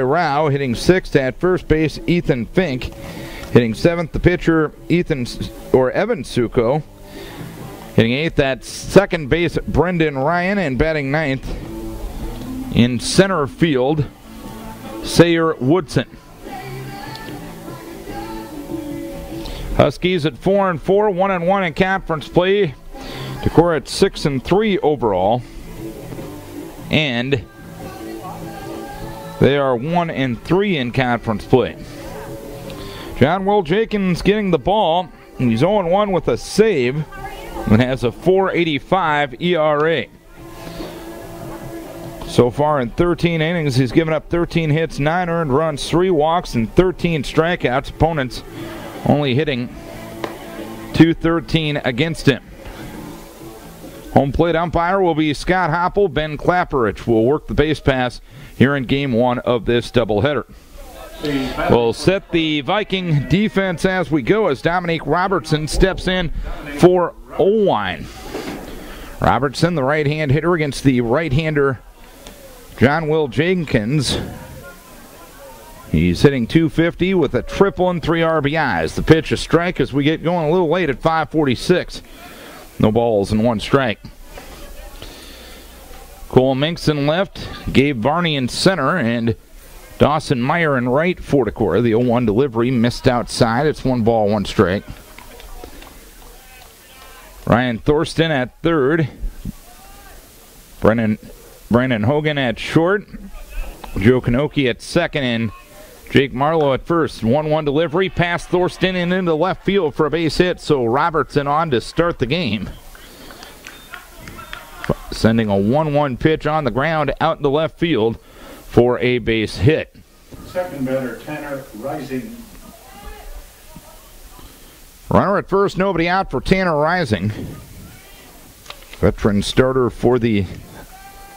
Rao hitting 6th at first base. Ethan Fink hitting 7th. The pitcher Evan Suko hitting 8th at second base. Brendan Ryan, and batting 9th in center field, Sayer Woodson. Huskies at 4-4, 1-1 in conference play. Decorah at 6-3 overall, and they are 1-3 in conference play. John Will Jenkins getting the ball. He's 0-1 with a save and has a .485 ERA. So far in 13 innings, he's given up 13 hits, 9 earned runs, 3 walks, and 13 strikeouts. Opponents only hitting .213 against him. Home plate umpire will be Scott Hoppel. Ben Clapperich will work the base pass here in Game 1 of this doubleheader. We'll set the Viking defense as we go as Dominique Robertson steps in for Oelwein. Robertson, the right-hand hitter, against the right-hander John Will Jenkins. He's hitting .250 with a triple and 3 RBIs. The pitch, a strike as we get going a little late at 5:46. No balls and 1 strike. Cole Minks in left, Gabe Varney in center, and Dawson Meyer in right for Decorah. The 0-1 delivery missed outside. It's 1 ball, 1 strike. Ryan Thorsten at third. Brandon Hogan at short. Joe Kanoki at second, and Jake Marlowe at first. 1-1 delivery past Thorsten and into left field for a base hit, so Robertson on to start the game. Sending a 1-1 pitch on the ground out in the left field for a base hit. Second batter, Tanner Rising. Runner at first, nobody out for Tanner Rising. Veteran starter for the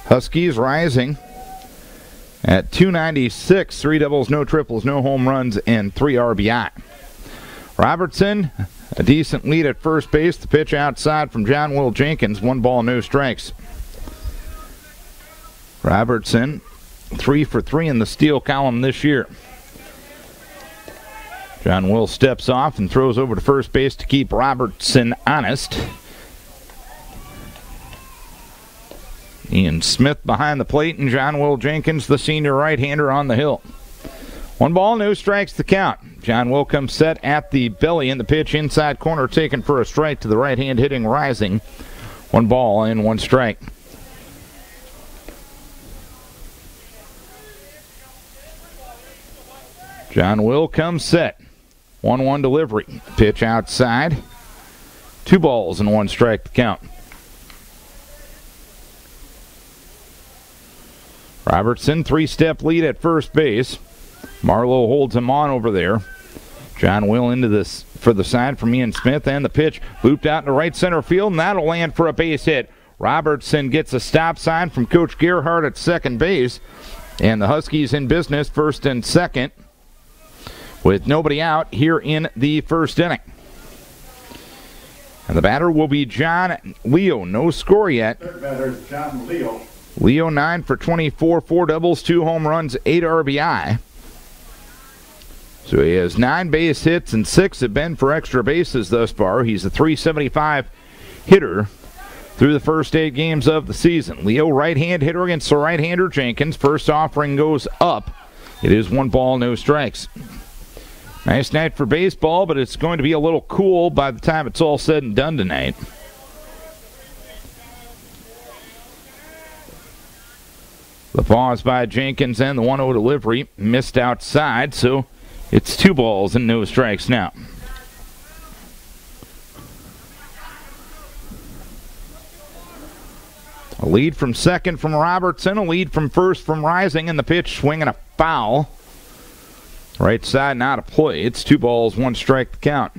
Huskies. Rising at .296, 3 doubles, no triples, no home runs, and 3 RBI. Robertson, a decent lead at first base. The pitch outside from John Will Jenkins. 1 ball, no strikes. Robertson, 3 for 3 in the steal column this year. John Will steps off and throws over to first base to keep Robertson honest. Ian Smith behind the plate, and John Will Jenkins, the senior right-hander, on the hill. 1 ball, no strikes to count. John Will comes set at the belly, and the pitch inside corner taken for a strike to the right-hand hitting Rising. 1 ball and 1 strike. John Will comes set. 1-1 delivery. Pitch outside. 2 balls and 1 strike to count. Robertson, 3-step lead at first base. Marlowe holds him on over there. John Will into this for the side from Ian Smith, and the pitch looped out into right center field, and that'll land for a base hit. Robertson gets a stop sign from Coach Gerhardt at second base, and the Huskies in business first and second with nobody out here in the first inning. And the batter will be John Leo. No score yet. Third batter is John Leo. Leo 9 for 24, 4 doubles, 2 home runs, 8 RBI. So he has 9 base hits and 6 have been for extra bases thus far. He's a .375 hitter through the first 8 games of the season. Leo, right-hand hitter against the right-hander Jenkins. First offering goes up. It is 1 ball, no strikes. Nice night for baseball, but it's going to be a little cool by the time it's all said and done tonight. The pause by Jenkins and the 1-0 delivery missed outside, so it's 2 balls and no strikes now. A lead from second from Robertson, a lead from first from Rising, and the pitch swinging a foul. Right side and out of play. It's 2 balls, 1 strike to count.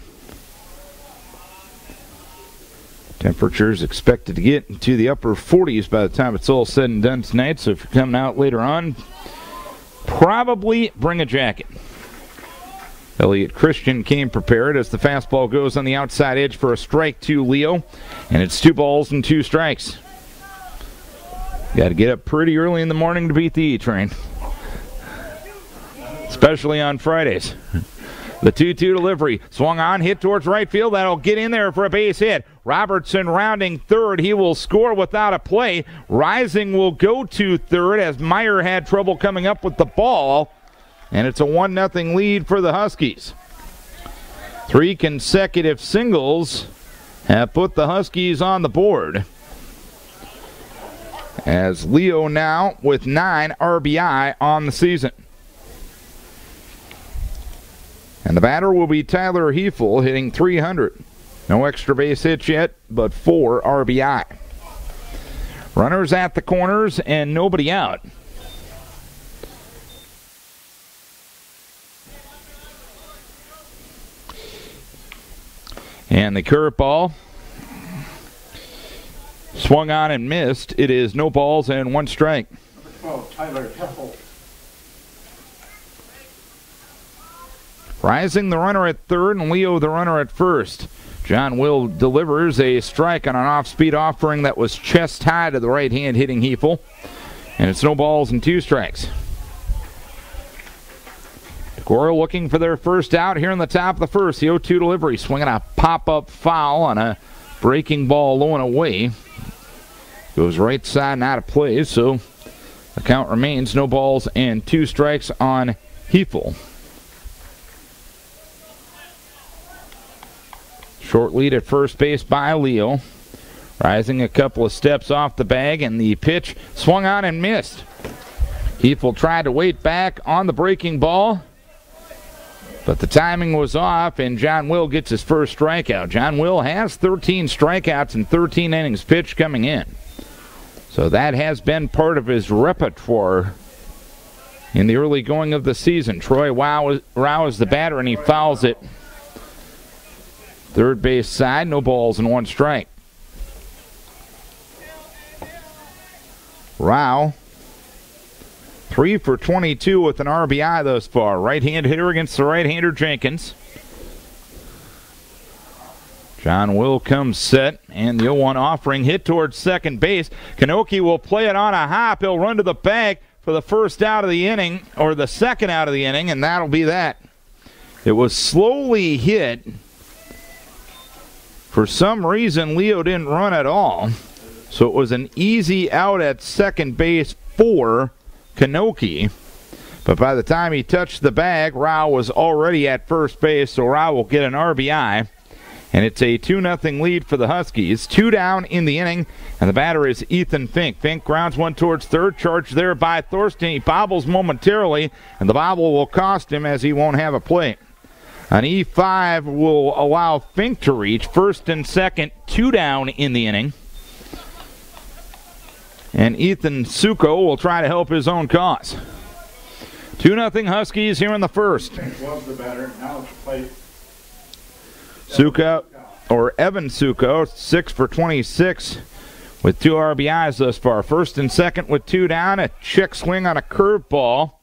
Temperatures expected to get into the upper 40s by the time it's all said and done tonight. So if you're coming out later on, probably bring a jacket. Elliot Christian came prepared as the fastball goes on the outside edge for a strike to Leo. And it's 2 balls and 2 strikes. Got to get up pretty early in the morning to beat the E-Train. especially on Fridays. The 2-2 delivery. Swung on, hit towards right field. That'll get in there for a base hit. Robertson rounding third. He will score without a play. Rising will go to third as Meyer had trouble coming up with the ball. And it's a 1-0 lead for the Huskies. 3 consecutive singles have put the Huskies on the board. As Leo now with 9 RBI on the season. And the batter will be Tyler Hefel, hitting .300. No extra base hits yet, but 4 RBI. Runners at the corners and nobody out. And the curveball swung on and missed. It is no balls and 1 strike. Number 12, Tyler Hefel. Rising the runner at third and Leo the runner at first. John Will delivers a strike on an off-speed offering that was chest high to the right hand hitting Hefel. And it's no balls and 2 strikes. Decorah looking for their first out here in the top of the first. The 0-2 delivery, swinging a pop-up foul on a breaking ball low and away. Goes right side and out of play, so the count remains no balls and 2 strikes on Hefel. Short lead at first base by Leo. Rising a couple of steps off the bag, and the pitch swung on and missed. Hefel tried to wait back on the breaking ball, but the timing was off, and John Will gets his first strikeout. John Will has 13 strikeouts and 13 innings pitched coming in. So that has been part of his repertoire in the early going of the season. Troy Rao is the batter, and he fouls it. Third base side, no balls and 1 strike. Rao, 3 for 22 with an RBI thus far. Right-hand hitter against the right-hander Jenkins. John Will comes set, and the 0-1 offering hit towards second base. Kanoki will play it on a hop. He'll run to the bag for the first out of the inning, or the second out of the inning, and that'll be that. It was slowly hit. For some reason, Leo didn't run at all, so it was an easy out at second base for Kanoki. But by the time he touched the bag, Rao was already at first base, so Rao will get an RBI. And it's a 2-0 lead for the Huskies. 2 down in the inning, and the batter is Ethan Fink. Fink grounds one towards third, charged there by Thorsten. He bobbles momentarily, and the bobble will cost him as he won't have a play. An E5 will allow Fink to reach first and second, 2 down in the inning. And Ethan Suko will try to help his own cause. 2-0 Huskies here in the first. Fink was the batter. Now it's play. Suko, or Evan Suko, 6 for 26 with 2 RBIs thus far. First and second with 2 down. A check swing on a curveball.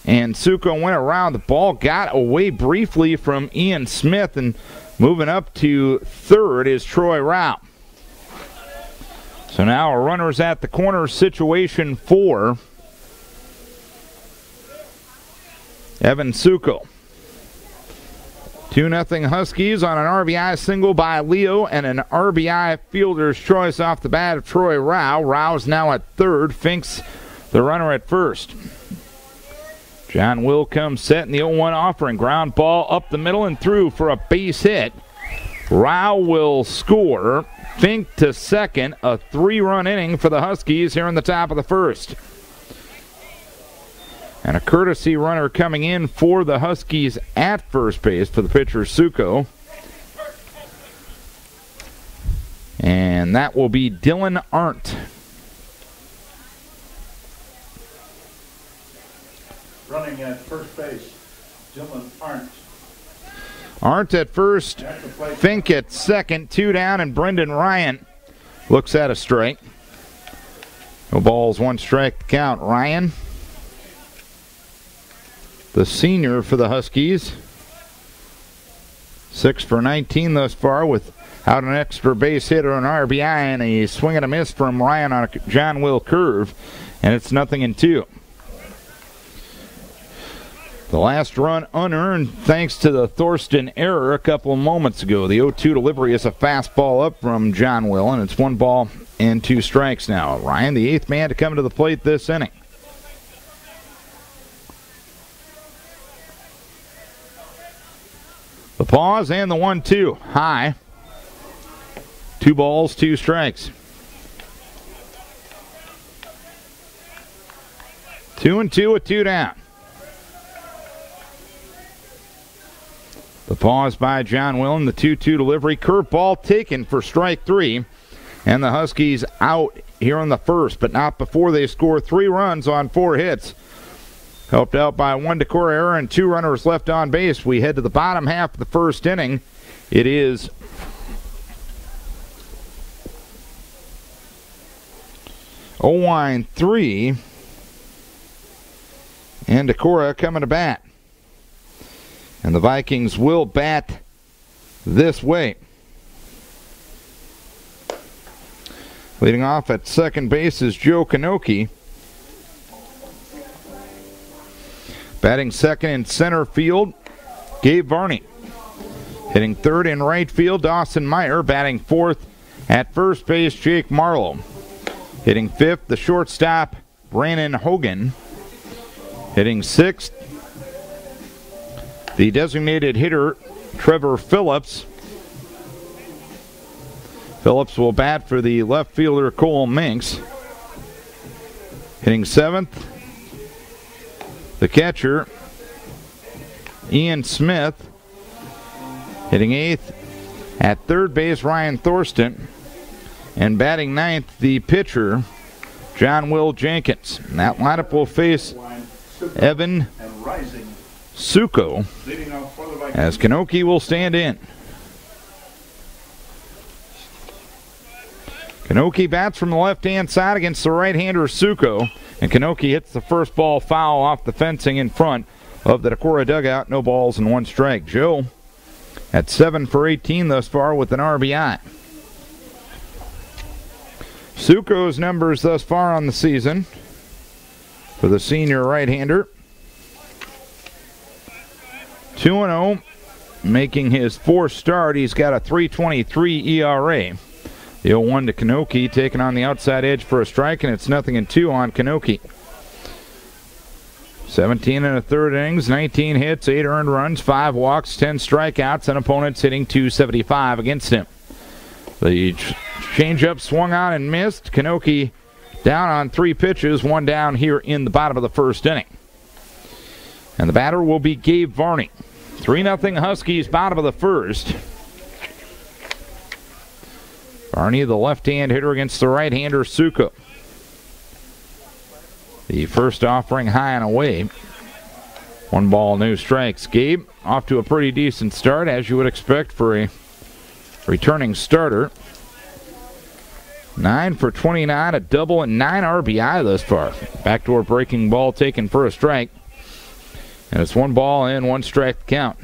And Suko went around. The ball got away briefly from Ian Smith, and moving up to third is Troy Rao. So now a runner's at the corner situation for Evan Suko. 2-0 Huskies on an RBI single by Leo and an RBI fielder's choice off the bat of Troy Rao. Rao's now at third. Fink's the runner at first. John Will comes set in the 0-1 offering. Ground ball up the middle and through for a base hit. Rao will score. Fink to second. A 3-run inning for the Huskies here in the top of the first. And a courtesy runner coming in for the Huskies at first base for the pitcher Suko. And that will be Dylan Arndt. Running at first base, Dylan Arndt. Arndt at first, Fink at second, 2 down, and Brendan Ryan looks at a strike. No balls, 1 strike count. Ryan, the senior for the Huskies, 6 for 19 thus far without an extra base hit or an RBI, and a swing and a miss from Ryan on a John Will curve, and it's 0-2. The last run unearned thanks to the Thorsten error a couple of moments ago. The 0-2 delivery is a fastball up from John Will, and it's 1 ball and 2 strikes now. Ryan, the 8th man to come to the plate this inning. The pause and the 1-2. High. 2 balls, 2 strikes. 2-2 with 2 down. The pause by John Willen, the 2-2 delivery. Curveball taken for strike 3. And the Huskies out here in the first, but not before they score 3 runs on 4 hits. Helped out by 1 Decor error and 2 runners left on base. We head to the bottom half of the first inning. It is Oelwein 3 and Decora coming to bat. And the Vikings will bat this way. Leading off at second base is Joe Kanoki. Batting second in center field, Gabe Varney. Hitting third in right field, Dawson Meyer. Batting fourth at first base, Jake Marlowe. Hitting fifth, the shortstop, Brandon Hogan. Hitting sixth, the designated hitter, Trevor Phillips. Phillips will bat for the left fielder, Cole Minks. Hitting seventh, the catcher, Ian Smith. Hitting eighth, at third base, Ryan Thorsten. And batting ninth, the pitcher, John Will Jenkins. And that lineup will face Evan Suko as Kanoki will stand in. Kanoki bats from the left-hand side against the right-hander Suko, and Kanoki hits the first ball foul off the fencing in front of the Decorah dugout. No balls and 1 strike. Joe at 7 for 18 thus far with an RBI. Suko's numbers thus far on the season for the senior right-hander: 2-0, making his 4th start. He's got a 3.23 ERA. The 0-1 to Kanoki, taking on the outside edge for a strike, and it's 0-2 on Kanoki. 17 1/3 innings, 19 hits, 8 earned runs, 5 walks, 10 strikeouts, and opponents hitting .275 against him. The changeup swung on and missed. Kanoki down on 3 pitches, 1 down here in the bottom of the first inning. And the batter will be Gabe Varney. 3-0 Huskies, bottom of the first. Varney, the left-hand hitter against the right-hander Suko. The first offering high and away. 1 ball, no strikes. Gabe off to a pretty decent start, as you would expect for a returning starter. 9 for 29, a double, and 9 RBI thus far. Backdoor breaking ball taken for a strike. And it's 1 ball and 1 strike count.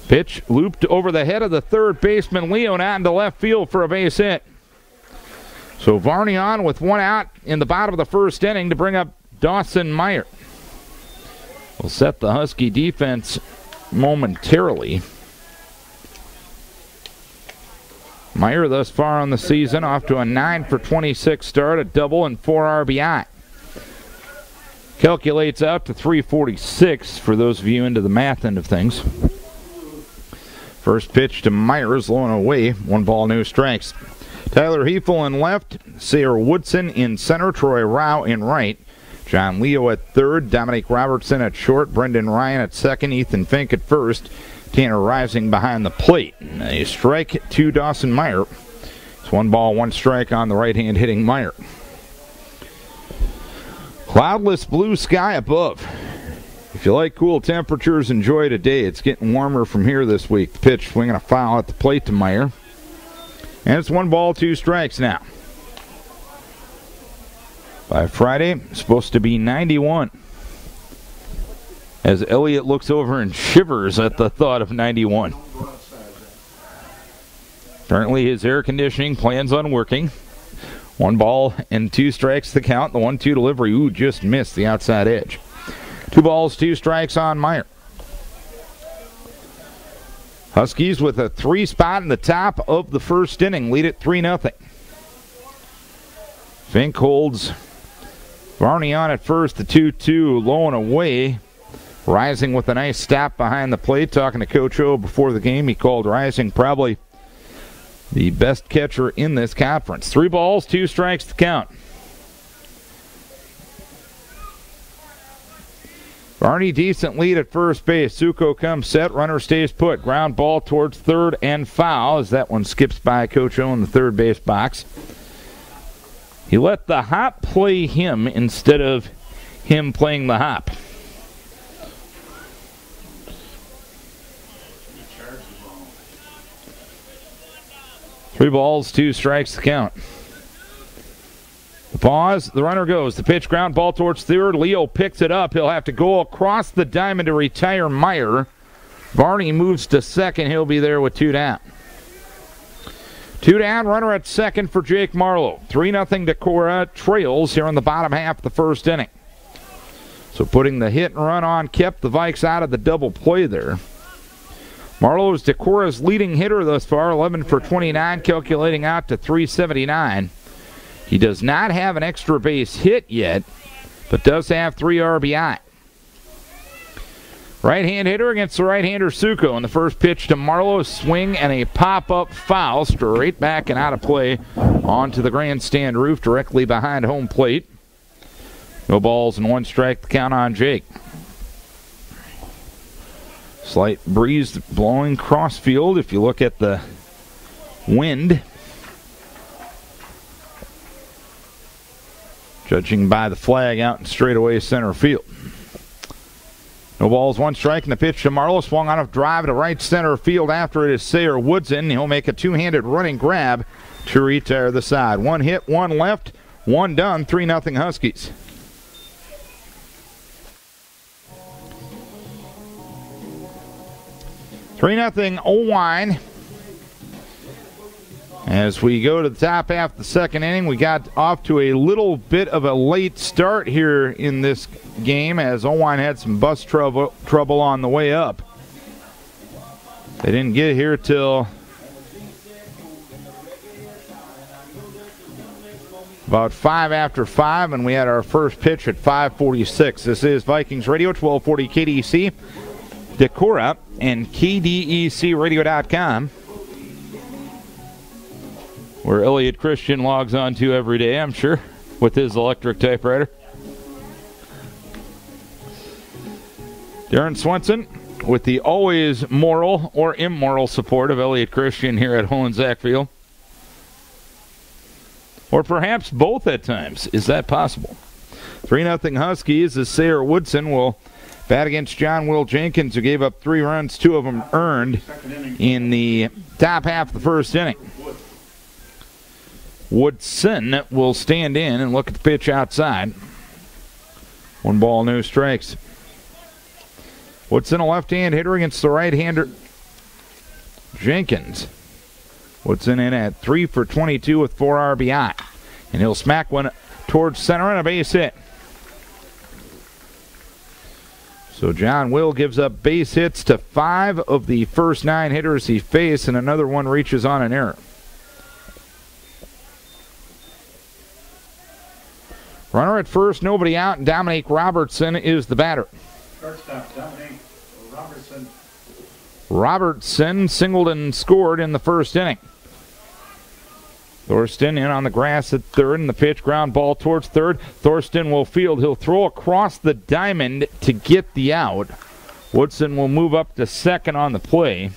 Pitch looped over the head of the third baseman, Leon, out into left field for a base hit. So Varney on with 1 out in the bottom of the first inning to bring up Dawson Meyer. Will set the Husky defense momentarily. Meyer thus far on the season off to a 9 for 26 start, a double, and 4 RBI. Calculates out to 346 for those of you into the math end of things. First pitch to Meyer is low and away. 1 ball, no strikes. Tyler Hefel in left, Sayer Woodson in center, Troy Rao in right, John Leo at third, Dominic Robertson at short, Brendan Ryan at second, Ethan Fink at first, Tanner Rising behind the plate. A strike to Dawson Meyer. It's 1 ball, 1 strike on the right-hand hitting Meyer. Cloudless blue sky above. If you like cool temperatures, enjoy today. It's getting warmer from here this week. The pitch swinging a foul at the plate to Meyer. And it's 1 ball, 2 strikes now. By Friday, supposed to be 91. As Elliott looks over and shivers at the thought of 91. Apparently his air conditioning plans on working. 1 ball and 2 strikes the count. The 1-2 delivery, just missed the outside edge. 2 balls, 2 strikes on Meyer. Huskies with a 3 spot in the top of the first inning, lead at 3-0. Fink holds Varney on at first, the 2-2 low and away. Rising with a nice stop behind the plate. Talking to Coach O before the game, he called Rising probably the best catcher in this conference. 3 balls, 2 strikes to count. Varney decent lead at first base. Suko comes set, runner stays put. Ground ball towards third and foul as that one skips by Coach O in the third base box. He let the hop play him instead of him playing the hop. Three balls, 2 strikes to count. The pause, the runner goes. The pitch, ground ball towards third. Leo picks it up. He'll have to go across the diamond to retire Meyer. Varney moves to second. He'll be there with 2 down. 2 down, runner at second for Jake Marlowe. 3-0 Decorah trails here in the bottom half of the first inning. So putting the hit and run on kept the Vikes out of the double play there. Marlowe is Decorah's leading hitter thus far, 11 for 29, calculating out to 379. He does not have an extra base hit yet, but does have 3 RBI. Right-hand hitter against the right-hander Suko. And the first pitch to Marlowe, swing and a pop-up foul, straight back and out of play onto the grandstand roof directly behind home plate. No balls and 1 strike to count on Jake. Slight breeze blowing cross field if you look at the wind. Judging by the flag out in straightaway center field. No balls, 1 strike, and the pitch to Marlowe. Swung on a drive to right center field after it is Sayer Woodson. He'll make a 2-handed running grab to retire the side. 1 hit, 1 left, 1 done, 3-0 Huskies. (3-0) Oelwein. As we go to the top half of the second inning, we got off to a little bit of a late start here in this game as Oelwein had some bus trouble on the way up. They didn't get here till about 5 after 5, and we had our first pitch at 5:46. This is Vikings Radio, 1240 KDC, Decorah, and KDECradio.com. Where Elliot Christian logs on to every day, I'm sure, with his electric typewriter. Darren Swenson with the always moral or immoral support of Elliot Christian here at Hohensack Field. Or perhaps both at times. Is that possible? 3-0 Huskies as Sayer Woodson will bat against John Will Jenkins, who gave up 3 runs, 2 of them earned in the top half of the first inning. Woodson will stand in and look at the pitch outside. 1 ball, no strikes. Woodson, a left-hand hitter against the right-hander Jenkins. Woodson in at 3 for 22 with 4 RBI. And he'll smack one towards center and a base hit. So John Will gives up base hits to 5 of the first 9 hitters he faced, and another one reaches on an error. Runner at first, nobody out, and Dominique Robertson is the batter. Shortstop, Dominique Robertson. Robertson singled and scored in the first inning. Thorsten in on the grass at third, and the pitch, ground ball towards third. Thorsten will field. He'll throw across the diamond to get the out. Woodson will move up to second on the play.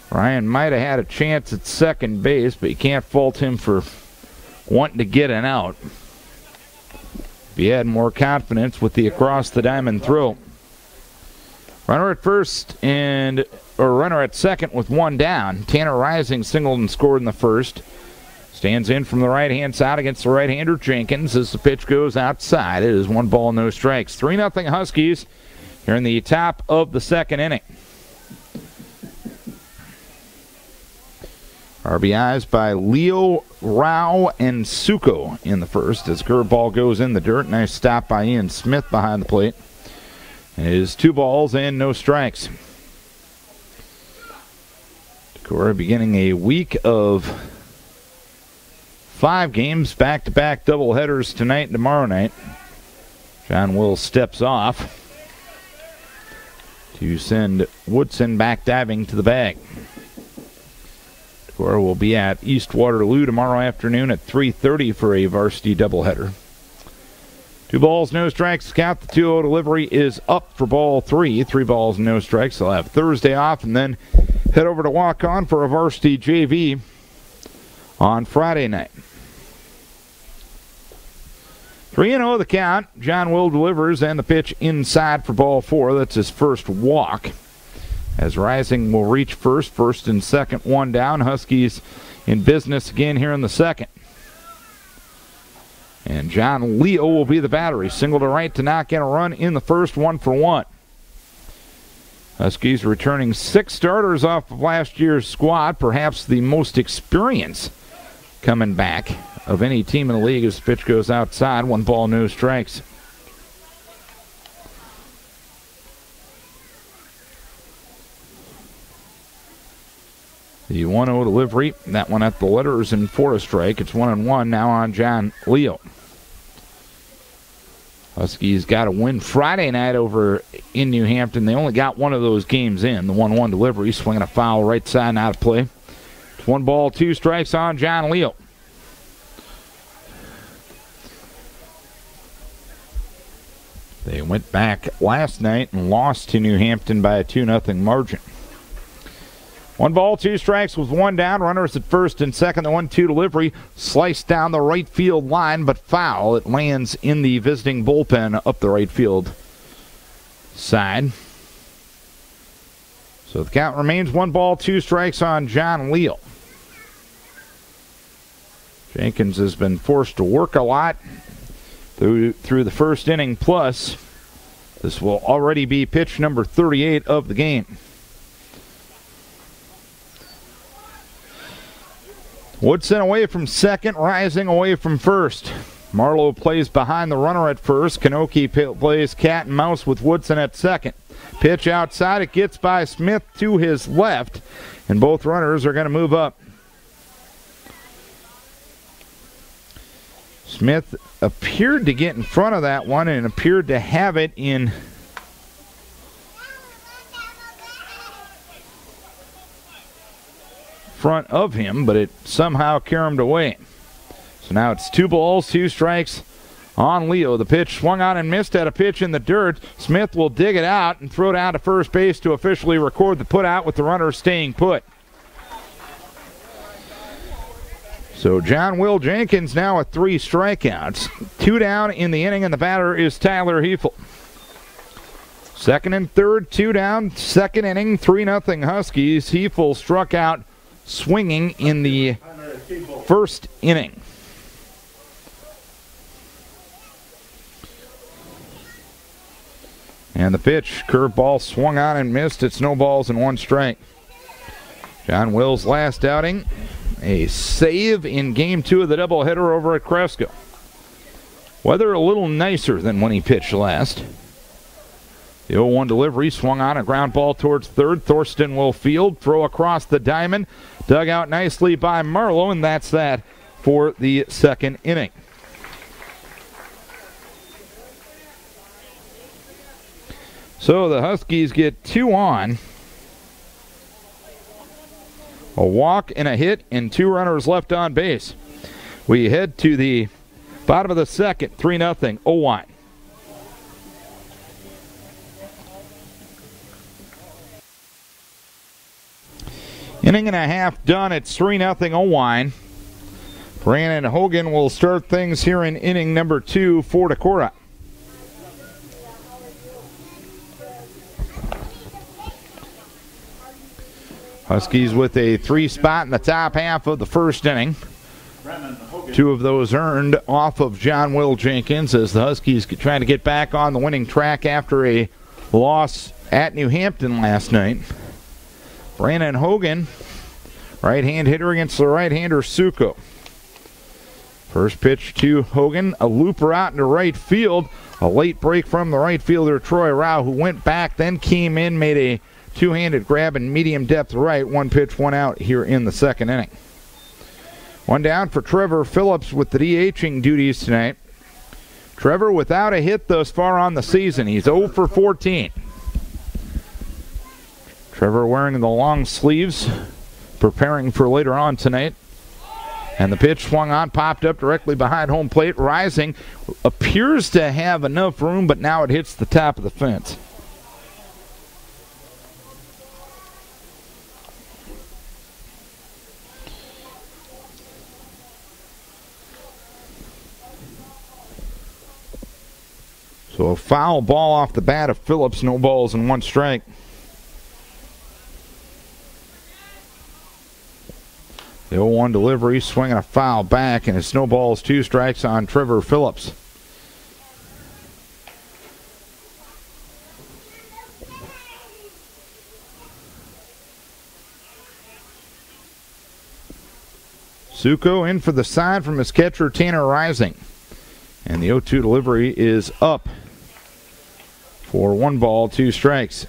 Ryan might have had a chance at second base, but you can't fault him for wanting to get an out. If he had more confidence with the across the diamond throw. Runner at first or runner at second with 1 down. Tanner Rising singled and scored in the first. Stands in from the right-hand side against the right-hander Jenkins as the pitch goes outside. It is 1 ball, no strikes. 3-0 Huskies here in the top of the second inning. RBIs by Leo, Rao, and Suko in the first as curveball goes in the dirt. Nice stop by Ian Smith behind the plate. And it is 2 balls and no strikes. Decorah beginning a week of 5 games, back-to-back doubleheaders tonight and tomorrow night. John Will steps off to send Woodson back diving to the bag. Decorah will be at East Waterloo tomorrow afternoon at 3:30 for a varsity doubleheader. 2 balls, no strikes. Count. The 2-0 delivery is up for ball 3. 3 balls, no strikes. They'll have Thursday off and then head over to walk-on for a varsity JV on Friday night. 3-0 the count. John Will delivers and the pitch inside for ball 4. That's his first walk. As Rising will reach first and second, 1 down. Huskies in business again here in the second. And John Leo will be the battery. Single to right to knock in a run in the first, 1 for 1. Huskies returning 6 starters off of last year's squad, perhaps the most experience coming back of any team in the league as the pitch goes outside. 1 ball, no strikes. The 1-0 delivery, that one at the letters and for a strike. It's 1-1 now on John Leo. Huskies got a win Friday night over in New Hampton. They only got one of those games in. The 1-1 delivery, swinging a foul right side and out of play. It's 1 ball, 2 strikes on John Leo. They went back last night and lost to New Hampton by a 2-0 margin. 1 ball, 2 strikes with 1 down. Runners at first and second. The 1-2 delivery sliced down the right field line, but foul. It lands in the visiting bullpen up the right field side. So the count remains 1 ball, 2 strikes on John Leo. Jenkins has been forced to work a lot through the first inning plus. This will already be pitch number 38 of the game. Woodson away from second, Rising away from first. Marlowe plays behind the runner at first. Kanoki plays cat and mouse with Woodson at second. Pitch outside, it gets by Smith to his left, and both runners are going to move up. Smith appeared to get in front of that one and appeared to have it in front of him, but it somehow caromed away. So now it's 2 balls, 2 strikes on Leo. The pitch swung on and missed at a pitch in the dirt. Smith will dig it out and throw down to first base to officially record the put out with the runner staying put. So John Will Jenkins now with 3 strikeouts. 2 down in the inning, and the batter is Tyler Hefel. Second and third, 2 down. Second inning, 3-0 Huskies. Hefel struck out swinging in the first inning. And the pitch, curveball swung on and missed. It's no balls and 1 strike. John Will's last outing, a save in game 2 of the doubleheader over at Cresco. Weather a little nicer than when he pitched last. The 0-1 delivery swung on a ground ball towards third. Thorsten will field, throw across the diamond. Dug out nicely by Marlowe, and that's that for the second inning. So the Huskies get 2 on. A walk and a hit and 2 runners left on base. We head to the bottom of the second, 3-0, Oelwein. Inning and a half done. It's 3-0 Oelwein. Brandon Hogan will start things here in inning number 2 for Decorah. Huskies with a 3 spot in the top half of the first inning. 2 of those earned off of John Will Jenkins as the Huskies trying to get back on the winning track after a loss at New Hampton last night. Brandon Hogan Right-hand hitter against the right-hander, Suko. First pitch to Hogan, a looper out into right field. A late break from the right fielder, Troy Rao, who went back, then came in, made a two-handed grab in medium depth right. One pitch, one out here in the second inning. One down for Trevor Phillips with the DHing duties tonight. Trevor without a hit thus far on the season. He's 0 for 14. Trevor wearing the long sleeves, preparing for later on tonight. And the pitch swung on, popped up directly behind home plate. Rising appears to have enough room, but now it hits the top of the fence. So a foul ball off the bat of Phillips. No balls and one strike. The 0-1 delivery, swinging a foul back, and it snowballs 2 strikes on Trevor Phillips. Suko in for the side from his catcher, Tanner Rising. And the 0-2 delivery is up for 1 ball, 2 strikes.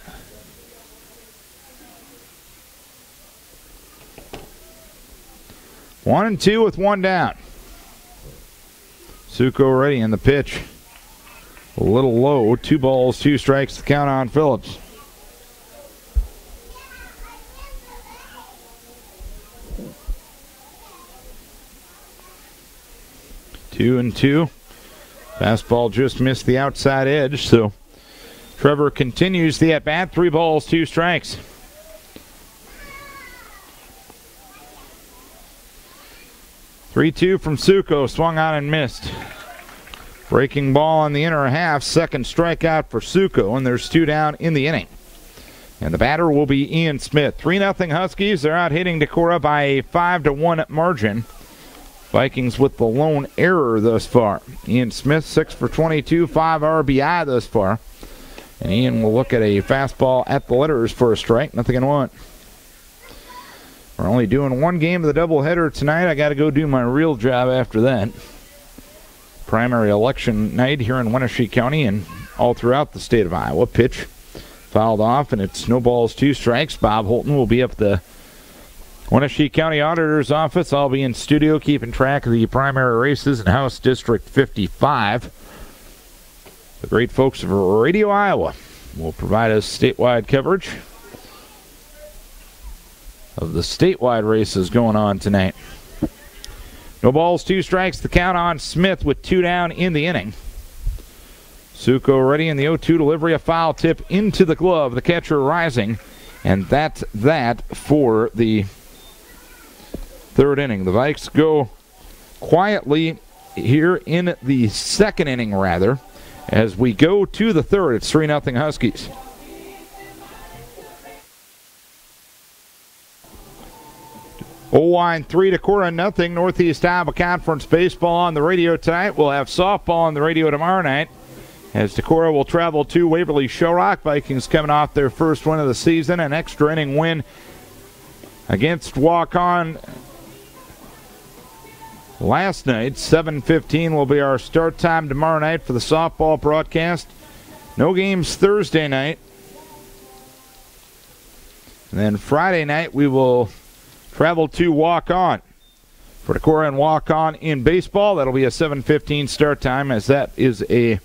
One and two with one down. Suko ready in the pitch. A little low. 2 balls, 2 strikes to count on Phillips. Two and two. Fastball just missed the outside edge, so Trevor continues the at-bat. 3 balls, 2 strikes. 3-2 from Suko, swung on and missed. Breaking ball on the inner half, second strikeout for Suko, and there's 2 down in the inning. And the batter will be Ian Smith. 3-0 Huskies. They're out hitting Decorah by a 5-1 margin. Vikings with the lone error thus far. Ian Smith, 6 for 22, 5 RBI thus far. And Ian will look at a fastball at the letters for a strike, 0-1. We're only doing 1 game of the doubleheader tonight. I got to go do my real job after that. Primary election night here in Wenatchee County and all throughout the state of Iowa. Pitch fouled off, and it snowballs 2 strikes. Bob Holton will be up at the Wenatchee County Auditor's office. I'll be in studio keeping track of the primary races in House District 55. The great folks of Radio Iowa will provide us statewide coverage of the statewide races going on tonight. No balls, 2 strikes, the count on Smith with 2 down in the inning. Suko ready in the 0-2 delivery, a foul tip into the glove, the catcher Rising, and that's that for the 3rd inning. The Vikes go quietly here in the 2nd inning, rather, as we go to the 3rd. It's 3-0 Huskies. Oelwein 3, Decorah 0. Northeast Iowa Conference baseball on the radio tonight. We'll have softball on the radio tomorrow night, as Decorah will travel to Waverly Showrock. Vikings coming off their first win of the season, an extra inning win against Walk-On last night. 7:15 will be our start time tomorrow night for the softball broadcast. No games Thursday night. And then Friday night we will travel to Walk-On for Decorah and Walk-On in baseball. That'll be a 7:15 start time, as that is a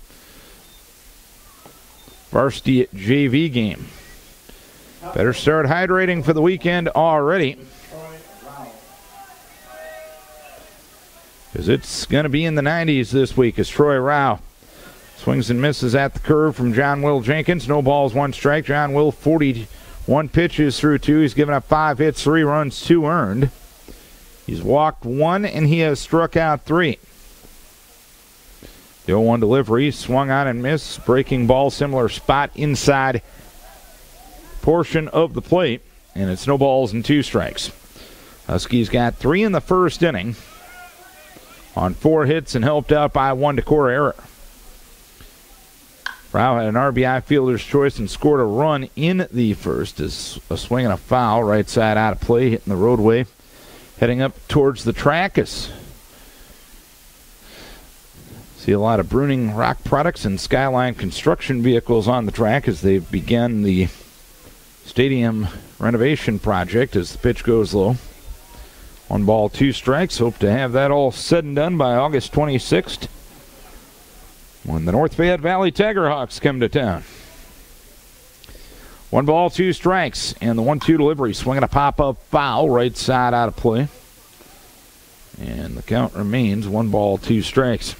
varsity JV game. Better start hydrating for the weekend already, because it's going to be in the 90s this week as Troy Rao swings and misses at the curve from John Will Jenkins. No balls, 1 strike. John Will, 41 pitches through 2. He's given up 5 hits, 3 runs, 2 earned. He's walked 1, and he has struck out 3. The 0-1 delivery, swung on and missed. Breaking ball, similar spot inside portion of the plate, and it's no balls and 2 strikes. Huskies got 3 in the 1st inning on 4 hits and helped out by 1 Decorah error. Rao had an RBI fielder's choice and scored a run in the 1st as a swing and a foul right side out of play, hitting the roadway heading up towards the track. See a lot of Bruning Rock Products and Skyline construction vehicles on the track as they begin the stadium renovation project as the pitch goes low. 1 ball, 2 strikes. Hope to have that all said and done by August 26th when the North Fayette Valley Tigerhawks come to town. 1 ball, 2 strikes, and the 1-2 delivery. Swinging a pop-up foul, right side out of play. And the count remains 1 ball, 2 strikes.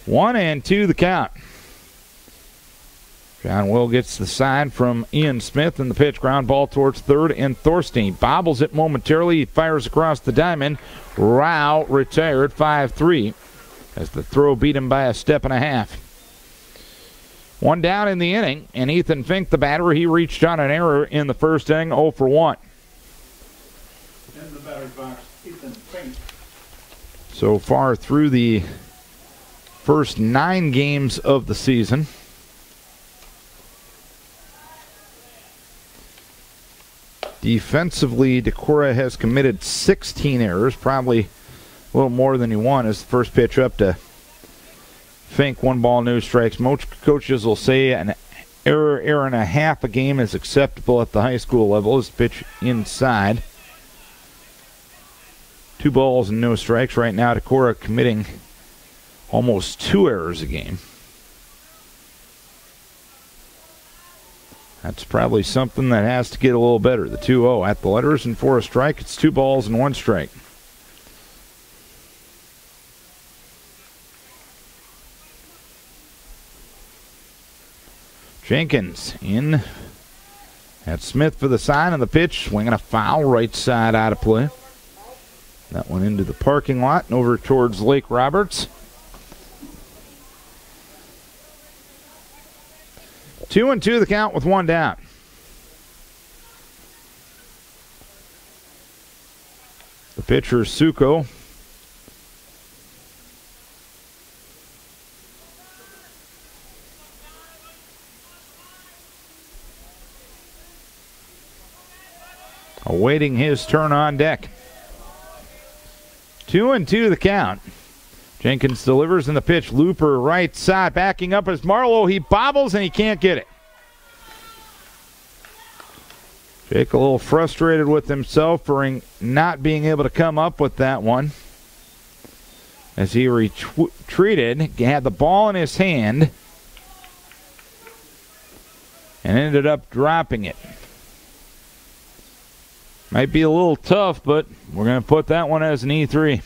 One and 2 the count. John Will gets the sign from Ian Smith, and the pitch ground ball towards third, and Thorstein bobbles it momentarily. He fires across the diamond. Rao retired 5-3 as the throw beat him by a step and a half. 1 down in the inning, and Ethan Fink, the batter, he reached on an error in the first inning, 0 for 1. In the batter's box, Ethan Fink. So far through the first 9 games of the season, defensively, Decorah has committed 16 errors, probably a little more than he wanted. As the first pitch up to Fink, 1 ball, no strikes. Most coaches will say an error and a half a game is acceptable at the high school level. As pitch inside. 2 balls and no strikes. Right now, Decorah committing almost 2 errors a game. That's probably something that has to get a little better. The 2-0 at the letters and for a strike. It's 2 balls and 1 strike. Jenkins in at Smith for the sign, and the pitch swinging a foul, right side out of play. That one into the parking lot and over towards Lake Roberts. 2-2 the count with 1 down. The pitcher, Suko. Awaiting his turn on deck. 2-2 the count. Jenkins delivers in the pitch. Looper right side. Backing up as Marlowe. He bobbles and he can't get it. Jake a little frustrated with himself for not being able to come up with that one. As he retreated, he had the ball in his hand and ended up dropping it. Might be a little tough, but we're going to put that one as an E3.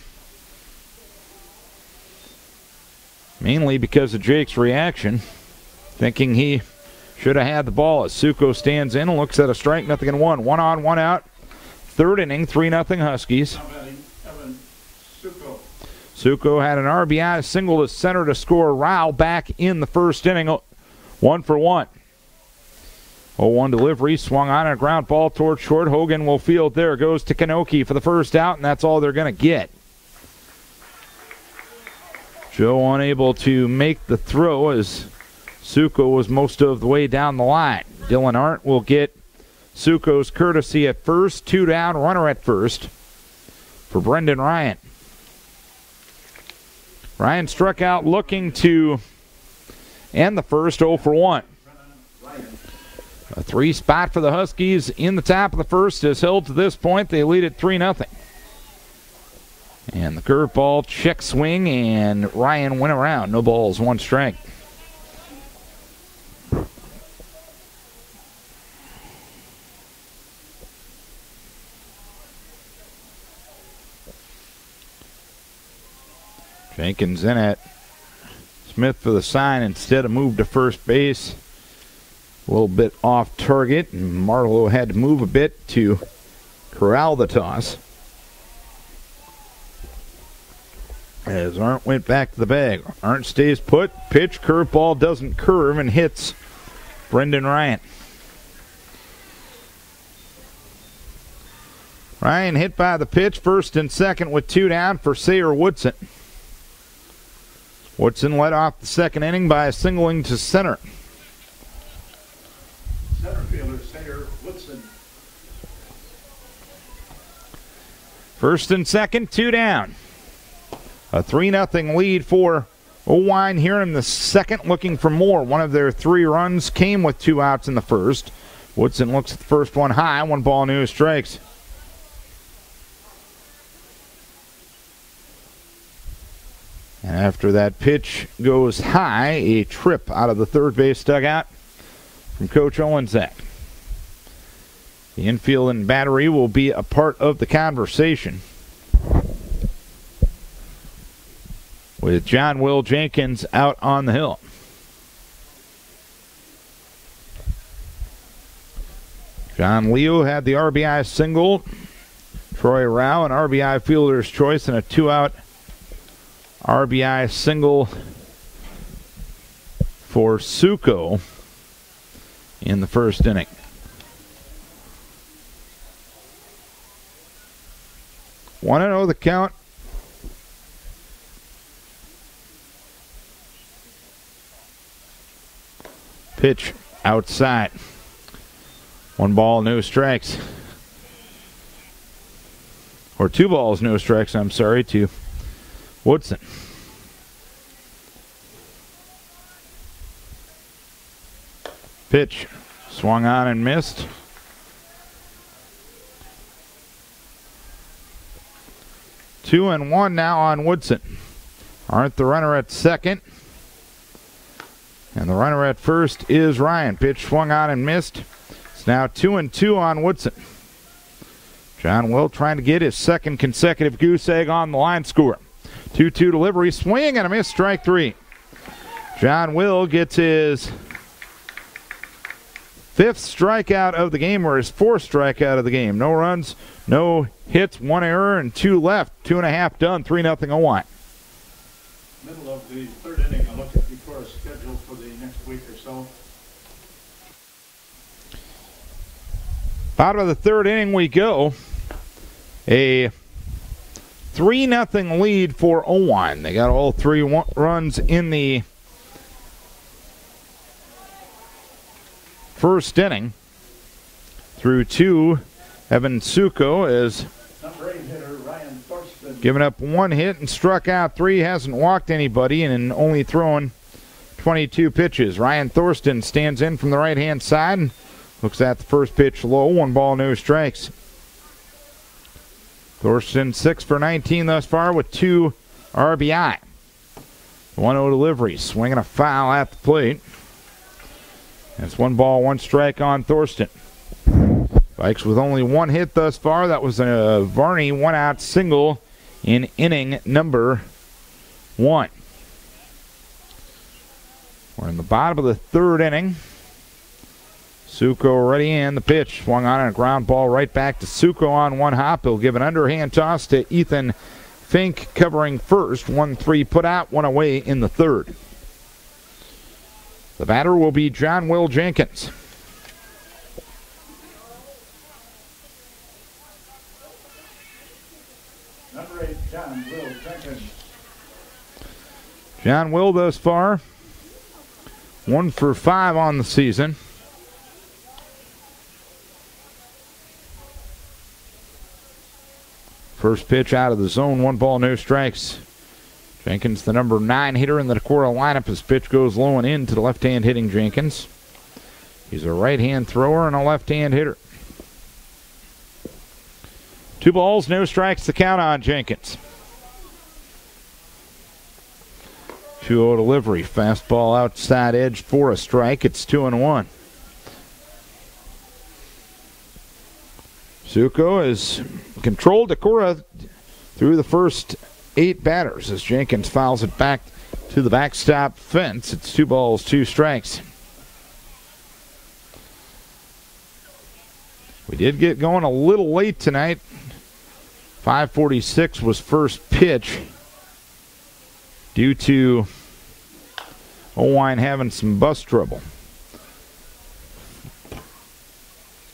Mainly because of Jake's reaction, thinking he should have had the ball as Suko stands in and looks at a strike, 0-1. 1 on, 1 out. 3rd inning, 3-0 Huskies. Suko had an RBI single to center to score. Rao back in the 1st inning, 1 for 1. 0-1 delivery, swung on a ground ball towards short. Hogan will field there. Goes to Kanoki for the 1st out, and that's all they're going to get. Joe unable to make the throw as Suko was most of the way down the line. Dylan Arndt will get Suko's courtesy at first. 2 down, runner at first for Brendan Ryan. Ryan struck out looking to end the first, 0 for 1. A 3 spot for the Huskies in the top of the first is held to this point. They lead at 3-0. And the curveball, check swing, and Ryan went around. No balls, 1 strike. Jenkins in at Smith for the sign. Instead of move to first base. A little bit off target, and Marlowe had to move a bit to corral the toss. As Arndt went back to the bag. Arndt stays put. Pitch, curveball doesn't curve and hits Brendan Ryan. Ryan hit by the pitch, 1st and 2nd with 2 down for Sayer Woodson. Woodson led off the second inning by singling to center. Center fielder Sayer Woodson. First and second, 2 down. A 3-0 lead for Oelwein here in the second, looking for more. One of their 3 runs came with 2 outs in the first. Woodson looks at the first one high, 1 ball, no strikes. And after that pitch goes high, a trip out of the third base dugout from Coach Oelwein-Game. The infield and battery will be a part of the conversation, with John Will Jenkins out on the hill. John Leo had the RBI single. Troy Rao, an RBI fielder's choice, and a 2-out RBI single for Suko in the first inning. Want to know the count? Pitch outside. 1 ball, no strikes. Or 2 balls, no strikes, I'm sorry, to Woodson. Pitch swung on and missed. 2-1 now on Woodson. Aren't the runner at second. And the runner at first is Ryan. Pitch swung on and missed. It's now 2-2 on Woodson. John Will trying to get his second consecutive goose egg on the line score. 2-2 delivery, swing and a miss, strike 3. John Will gets his 5th strikeout of the game, or his 4th strikeout of the game. No runs, no hits, 1 error, and 2 left. 2.5 done, 3-0 Oelwein. Middle of the third inning, I'll look at before a schedule for the next week or so. Bottom of the third inning we go. A 3-0 lead for Oelwein. They got all 3 runs in the first inning through 2. Evan Suko is Number 8 hitter Ryan Thorston. given up 1 hit and struck out 3. Hasn't walked anybody and only thrown 22 pitches. Ryan Thorston stands in from the right-hand side and looks at the first pitch low. 1 ball, no strikes. Thorston 6 for 19 thus far with 2 RBI. 1-0 delivery, swinging a foul at the plate. It's 1 ball, 1 strike on Thorston. Vikes with only 1 hit thus far. That was a Varney 1-out single in inning number 1. We're in the bottom of the third inning. Suko already in. The pitch swung on and a ground ball right back to Suko on 1 hop. He'll give an underhand toss to Ethan Fink covering first. 1-3 put out, 1 away in the third. The batter will be John Will Jenkins. Number 8, John Will Jenkins. John Will thus far 1 for 5 on the season. First pitch out of the zone, 1 ball, no strikes. Jenkins, the number 9 hitter in the Decorah lineup. His pitch goes low and in to the left-hand hitting Jenkins. He's a right-hand thrower and a left-hand hitter. 2 balls, no strikes to count on Jenkins. 2-0 delivery. Fastball outside edge for a strike. It's 2-1. Suko has controlled Decorah through the first 8 batters as Jenkins fouls it back to the backstop fence. It's 2 balls, 2 strikes. We did get going a little late tonight. 5:46 was first pitch due to Oelwein having some bus trouble.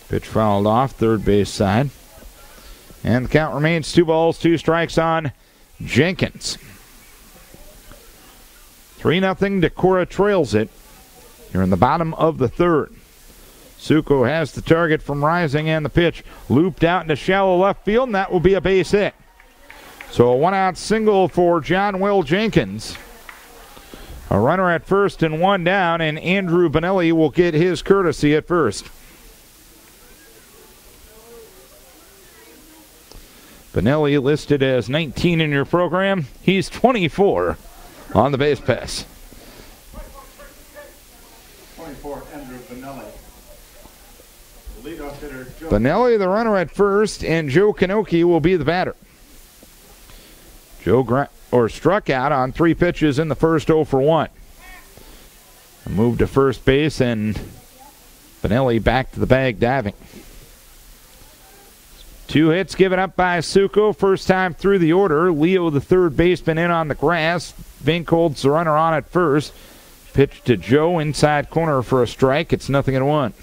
Pitch fouled off, third base side. And the count remains 2 balls, 2 strikes on Jenkins. 3-0. Decorah trails it here in the bottom of the third. Suko has the target from Rising, and the pitch looped out into shallow left field, and that will be a base hit. So a one-out single for John Will Jenkins. A runner at first and one down, and Andrew Benelli will get his courtesy at first. Benelli listed as 19 in your program. He's 24 on the base pass. 24, Andrew Benelli. Leadoff hitter, Joe. Benelli, the runner at first, and Joe Kanoki will be the batter. Joe struck out on 3 pitches in the first, 0 for 1. A move to first base, and Benelli back to the bag diving. 2 hits given up by Suko. First time through the order. Leo, the third baseman, in on the grass. Vink holds the runner on at first. Pitch to Joe, inside corner for a strike. It's 0-1.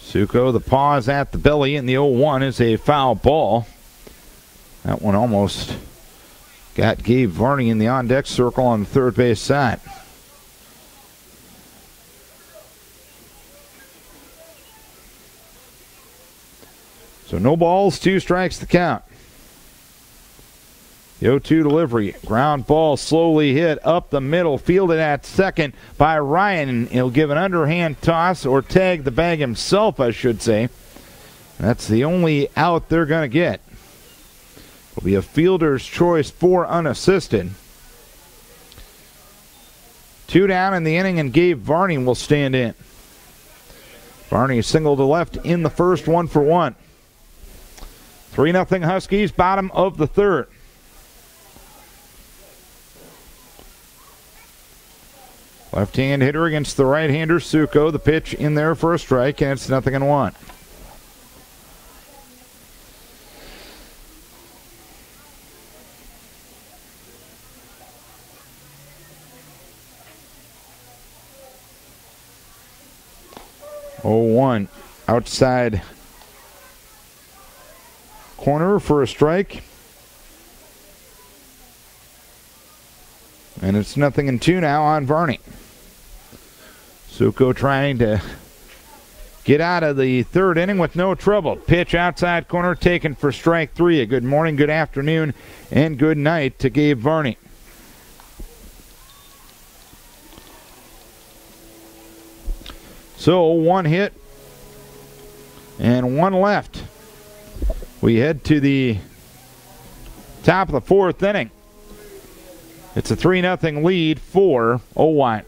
Suko, the pause at the belly, and the 0-1 is a foul ball. That one almost got Gabe Varney in the on-deck circle on the third base side. So no balls, 2 strikes to count. The 0-2 delivery. Ground ball slowly hit up the middle. Fielded at second by Ryan. He'll give an underhand toss or tag the bag himself, I should say. That's the only out they're going to get. Will be a fielder's choice for unassisted. 2 down in the inning, and Gabe Varney will stand in. Varney single to left in the first, 1 for 1. 3-0 Huskies, bottom of the third. Left-hand hitter against the right-hander, Suko. The pitch in there for a strike, and it's 0-1. Oh, outside corner for a strike. And it's 0-2 now on Varney. Suko trying to get out of the third inning with no trouble. Pitch outside corner taken for strike 3. A good morning, good afternoon, and good night to Gabe Varney. So 1 hit and 1 left. We head to the top of the 4th inning. It's a 3-0 lead for Oelwein.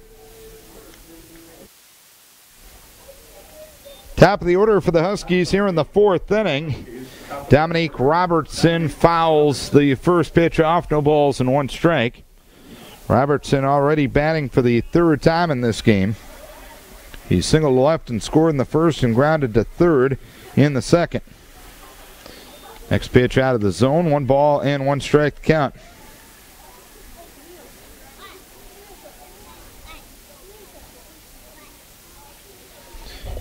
Top of the order for the Huskies here in the 4th inning. Dominique Robertson fouls the first pitch off. No balls and 1 strike. Robertson already batting for the 3rd time in this game. He singled left and scored in the first and grounded to third in the second. Next pitch out of the zone. 1 ball and 1 strike to count.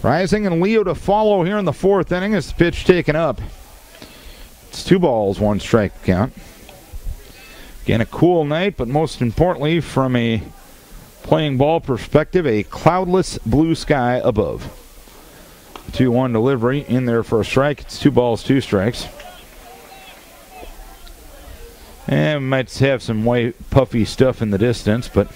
Rising and Leo to follow here in the 4th inning as the pitch taken up. It's 2 balls, 1 strike to count. Again, a cool night, but most importantly, from a playing ball perspective, a cloudless blue sky above. 2-1 delivery in there for a strike. It's 2 balls, 2 strikes. And we might have some white puffy stuff in the distance, but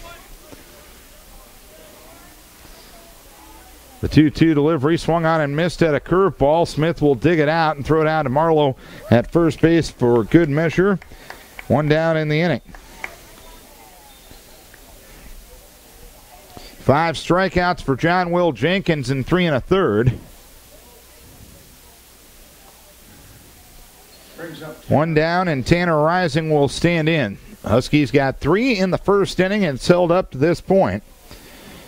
the 2-2 delivery swung on and missed at a curveball. Smith will dig it out and throw it out to Marlowe at first base for good measure. 1 down in the inning. 5 strikeouts for John Will Jenkins in 3 1/3. 1 down, and Tanner Rising will stand in. Huskies got 3 in the first inning and it's held up to this point.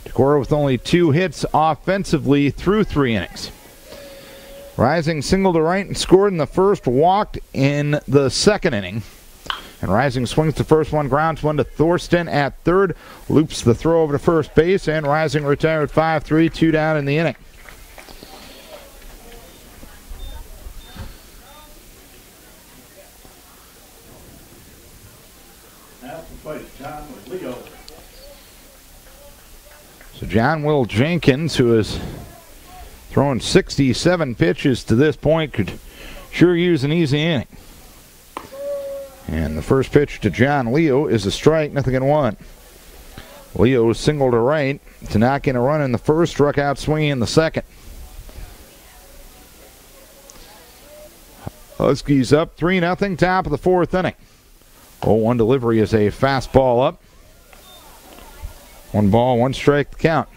Decorah with only 2 hits offensively through 3 innings. Rising singled to right and scored in the first, walked in the second inning. And Rising swings the first one, grounds one to Thorsten at third, loops the throw over to first base, and Rising retired 5-3, 2 down in the inning. At the plate, John Leo. So John Will Jenkins, who has thrown 67 pitches to this point, could sure use an easy inning. And the first pitch to John Leo is a strike, 0-1. Leo singled to right to knock in a run in the first, struck out swinging in the second. Huskies up 3-0, top of the fourth inning. 0-1 delivery is a fastball up. 1 ball, 1 strike to count.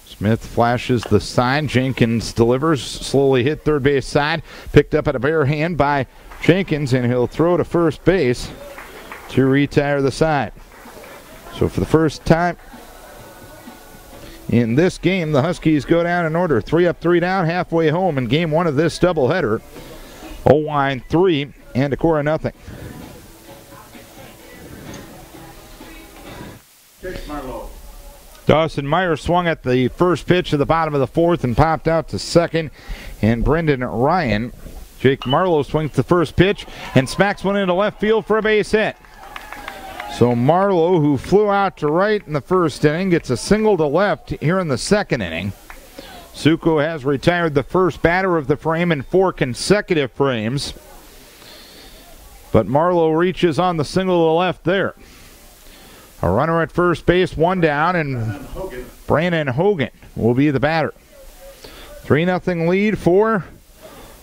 Smith flashes the sign. Jenkins delivers. Slowly hit third base side. Picked up at a bare hand by Jenkins, and he'll throw to first base to retire the side. So for the first time in this game, the Huskies go down in order. 3 up, 3 down, halfway home in game 1 of this doubleheader. Oelwein 3 and Decorah 0. Jake Marlowe. Dawson Meyer swung at the first pitch of the bottom of the fourth and popped out to second. And Brendan Ryan, Jake Marlowe swings the first pitch and smacks one into left field for a base hit. So Marlowe, who flew out to right in the first inning, gets a single to left here in the second inning. Suko has retired the first batter of the frame in 4 consecutive frames. But Marlowe reaches on the single to left there. A runner at first base, 1 down, and Brandon Hogan will be the batter. 3-0 lead for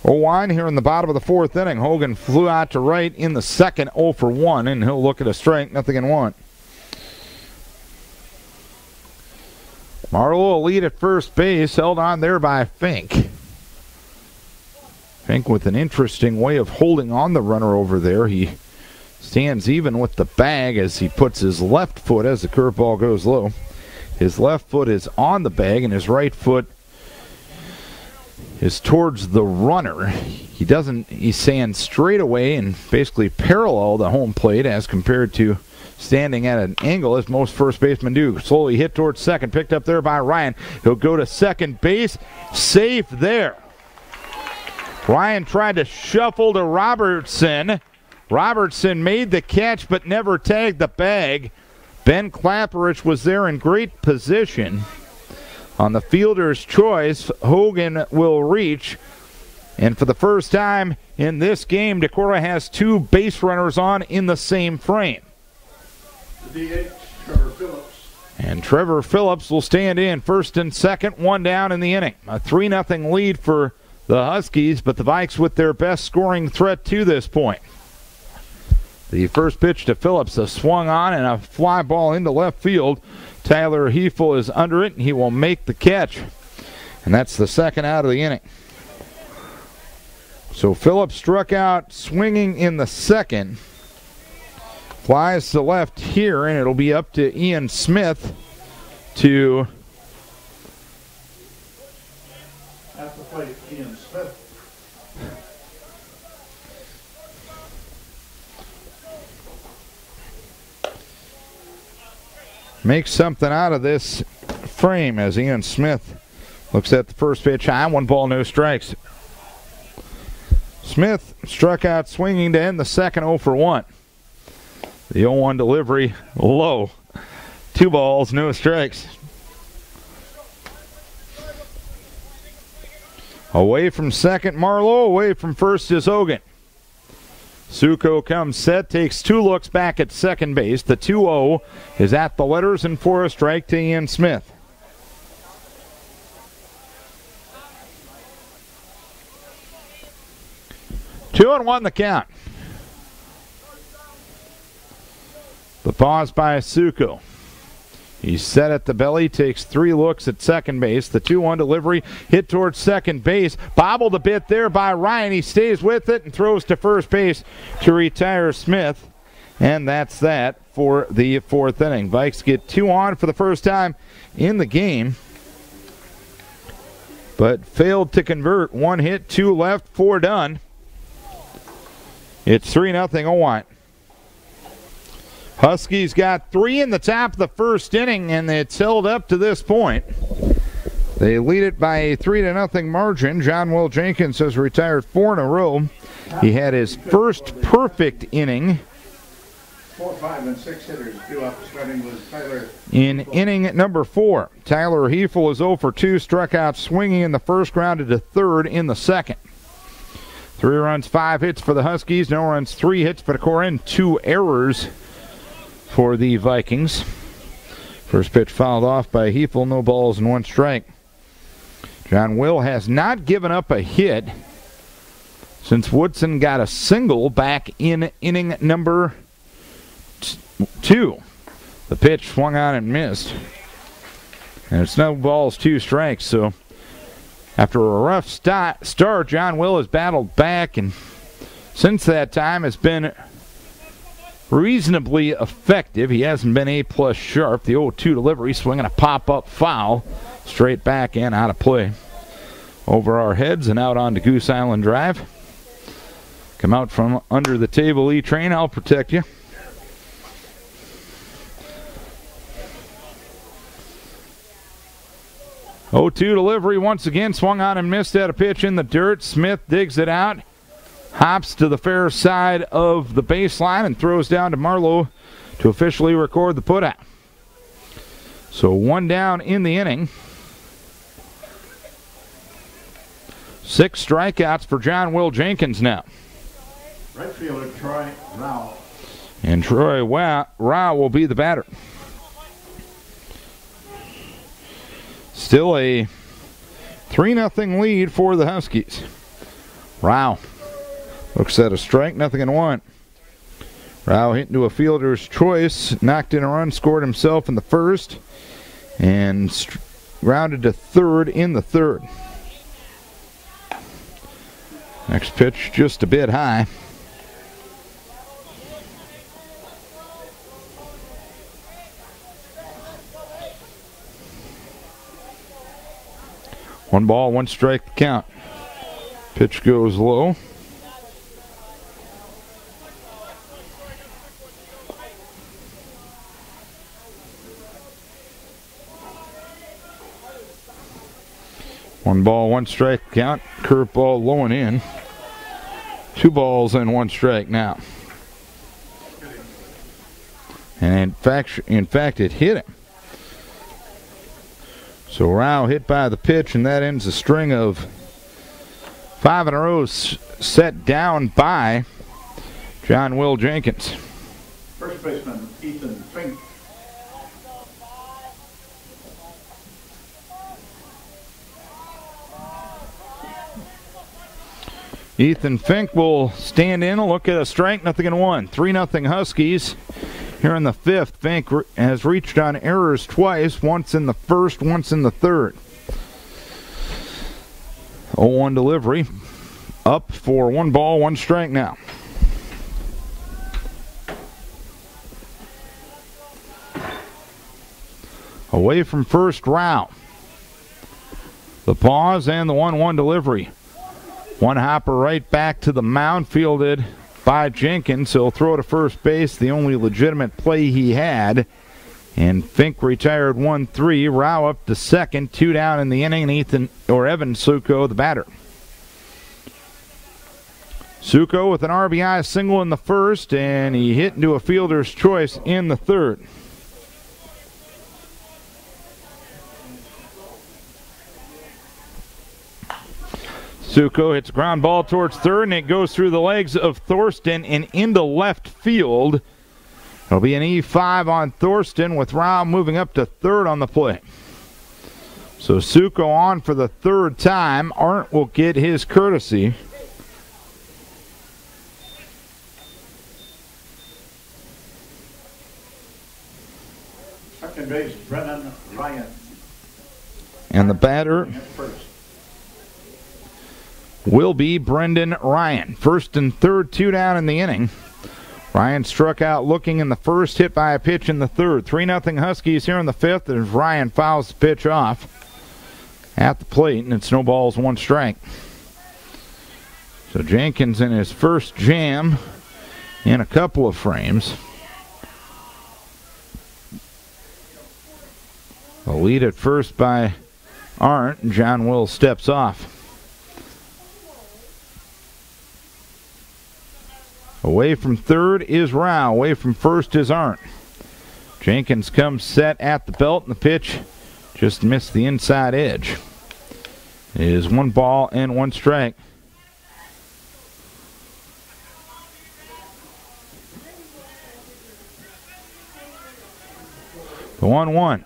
Oelwein here in the bottom of the fourth inning. Hogan flew out to right in the second, 0 for 1, and he'll look at a strike, 0-1. Marlowe a lead at first base, held on there by Fink. Fink with an interesting way of holding on the runner over there. He stands even with the bag as he puts his left foot, as the curveball goes low. His left foot is on the bag and his right foot is towards the runner. He stands straight away and basically parallel the home plate as compared to standing at an angle as most first basemen do. Slowly hit towards second, picked up there by Ryan. He'll go to second base, safe there. Ryan tried to shuffle to Robertson. Robertson made the catch but never tagged the bag. Ben Klaparich was there in great position. On the fielder's choice, Hogan will reach. And for the first time in this game, Decorah has 2 base runners on in the same frame. The DH, Trevor Phillips. And Trevor Phillips will stand in first and second, 1 down in the inning. A 3-0 lead for the Huskies, but the Vikes with their best scoring threat to this point. The first pitch to Phillips, a swung on and a fly ball into left field. Tyler Hefel is under it, and he will make the catch. And that's the second out of the inning. So Phillips struck out swinging in the second. Flies to left here, and it'll be up to Ian Smith to... At the plate, Ian Smith. make something out of this frame as Ian Smith looks at the first pitch high. 1 ball, no strikes. Smith struck out swinging to end the second, 0 for 1. The 0-1 delivery low. 2 balls, no strikes. Away from second, Marlowe. Away from first is Hogan. Suko comes set, takes 2 looks back at second base. The 2-0 is at the letters and for a strike to Ian Smith. Two and 1 the count. The pause by Suko. He's set at the belly, takes 3 looks at second base. The 2-1 delivery hit towards second base. Bobbled a bit there by Ryan. He stays with it and throws to first base to retire Smith. And that's that for the 4th inning. Vikes get 2 on for the first time in the game, but failed to convert. 1 hit, 2 left, 4 done. It's 3-0 Oelwein. Huskies got 3 in the top of the first inning, and it's held up to this point. They lead it by a 3-0 margin. John Will Jenkins has retired 4 in a row. He had his first perfect inning 4, 5, and 6 hitters due up, starting with Tyler. In inning number 4, Tyler Hefel is 0 for 2, struck out swinging in the first, grounded to third in the second. 3 runs, 5 hits for the Huskies, no runs, 3 hits for the Corps, and 2 errors for the Vikings. First pitch fouled off by Hefel, no balls and 1 strike. John Will has not given up a hit since Woodson got a single back in inning number 2. The pitch swung on and missed. And it's no balls, 2 strikes. So after a rough start, John Will has battled back, and since that time has been reasonably effective. He hasn't been A+ sharp. The 0-2 delivery, swinging a pop-up foul. Straight back and out of play. Over our heads and out onto Goose Island Drive. Come out from under the table, E-Train. I'll protect you. Oh, 2 delivery once again, swung on and missed at a pitch in the dirt. Smith digs it out, hops to the fair side of the baseline and throws down to Marlowe to officially record the putout. So 1 down in the inning. 6 strikeouts for John Will Jenkins now. Right fielder Troy Rao. And Troy Rao will be the batter. Still a 3-0 lead for the Huskies. Rao looks at a strike, 0-1. Rao hit into a fielder's choice, knocked in a run, scored himself in the first, and grounded to third in the third. Next pitch just a bit high. One ball, 1 strike count. Pitch goes low. One ball, 1 strike count. Curveball low and in. 2 balls and 1 strike now. And in fact, it hit him. So Rao hit by the pitch, and that ends a string of 5 in a row set down by John Will Jenkins. First baseman Ethan Fink. Ethan Fink will stand in and look at a strike, 0-1. 3-0 Huskies. Here in the 5th, Fink has reached on errors twice, once in the first, once in the third. 0-1 delivery. Up for 1 ball, 1 strike now. Away from first, Rao. The pause and the 1-1 delivery. One hopper right back to the mound, fielded by Jenkins. He'll throw to first base, the only legitimate play he had. And Fink retired 1-3. Rao up to second, 2 down in the inning, and Evan Suko, the batter. Suko with an RBI single in the first, and he hit into a fielder's choice in the third. Suko hits a ground ball towards third, and it goes through the legs of Thorsten and into left field. It'll be an E5 on Thorsten, with Rao moving up to third on the play. So Suko on for the 3rd time. Arndt will get his courtesy. Second base, Brennan Ryan. And the batter will be Brendan Ryan. 1st and 3rd, 2 down in the inning. Ryan struck out looking in the first, hit by a pitch in the third. 3-0 Huskies here in the 5th as Ryan fouls the pitch off at the plate, and it's no balls, 1 strike. So Jenkins in his first jam in a couple of frames. The lead at first by aren't, and John Will steps off. Away from third is Rao. Away from first is Arndt. Jenkins comes set at the belt, and the pitch just missed the inside edge. It is 1 ball and 1 strike. The 1-1.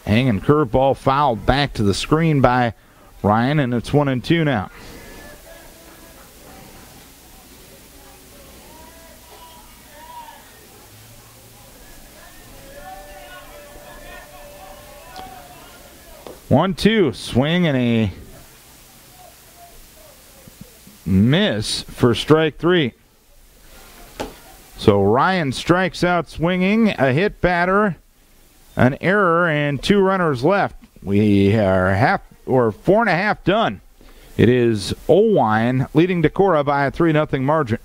Hanging curveball fouled back to the screen by Ryan, and it's 1-2 now. One, two, swing and a miss for strike 3. So Ryan strikes out swinging, a hit batter, an error, and 2 runners left. We are 4.5 done. It is Oelwein leading Decorah by a 3-0 margin.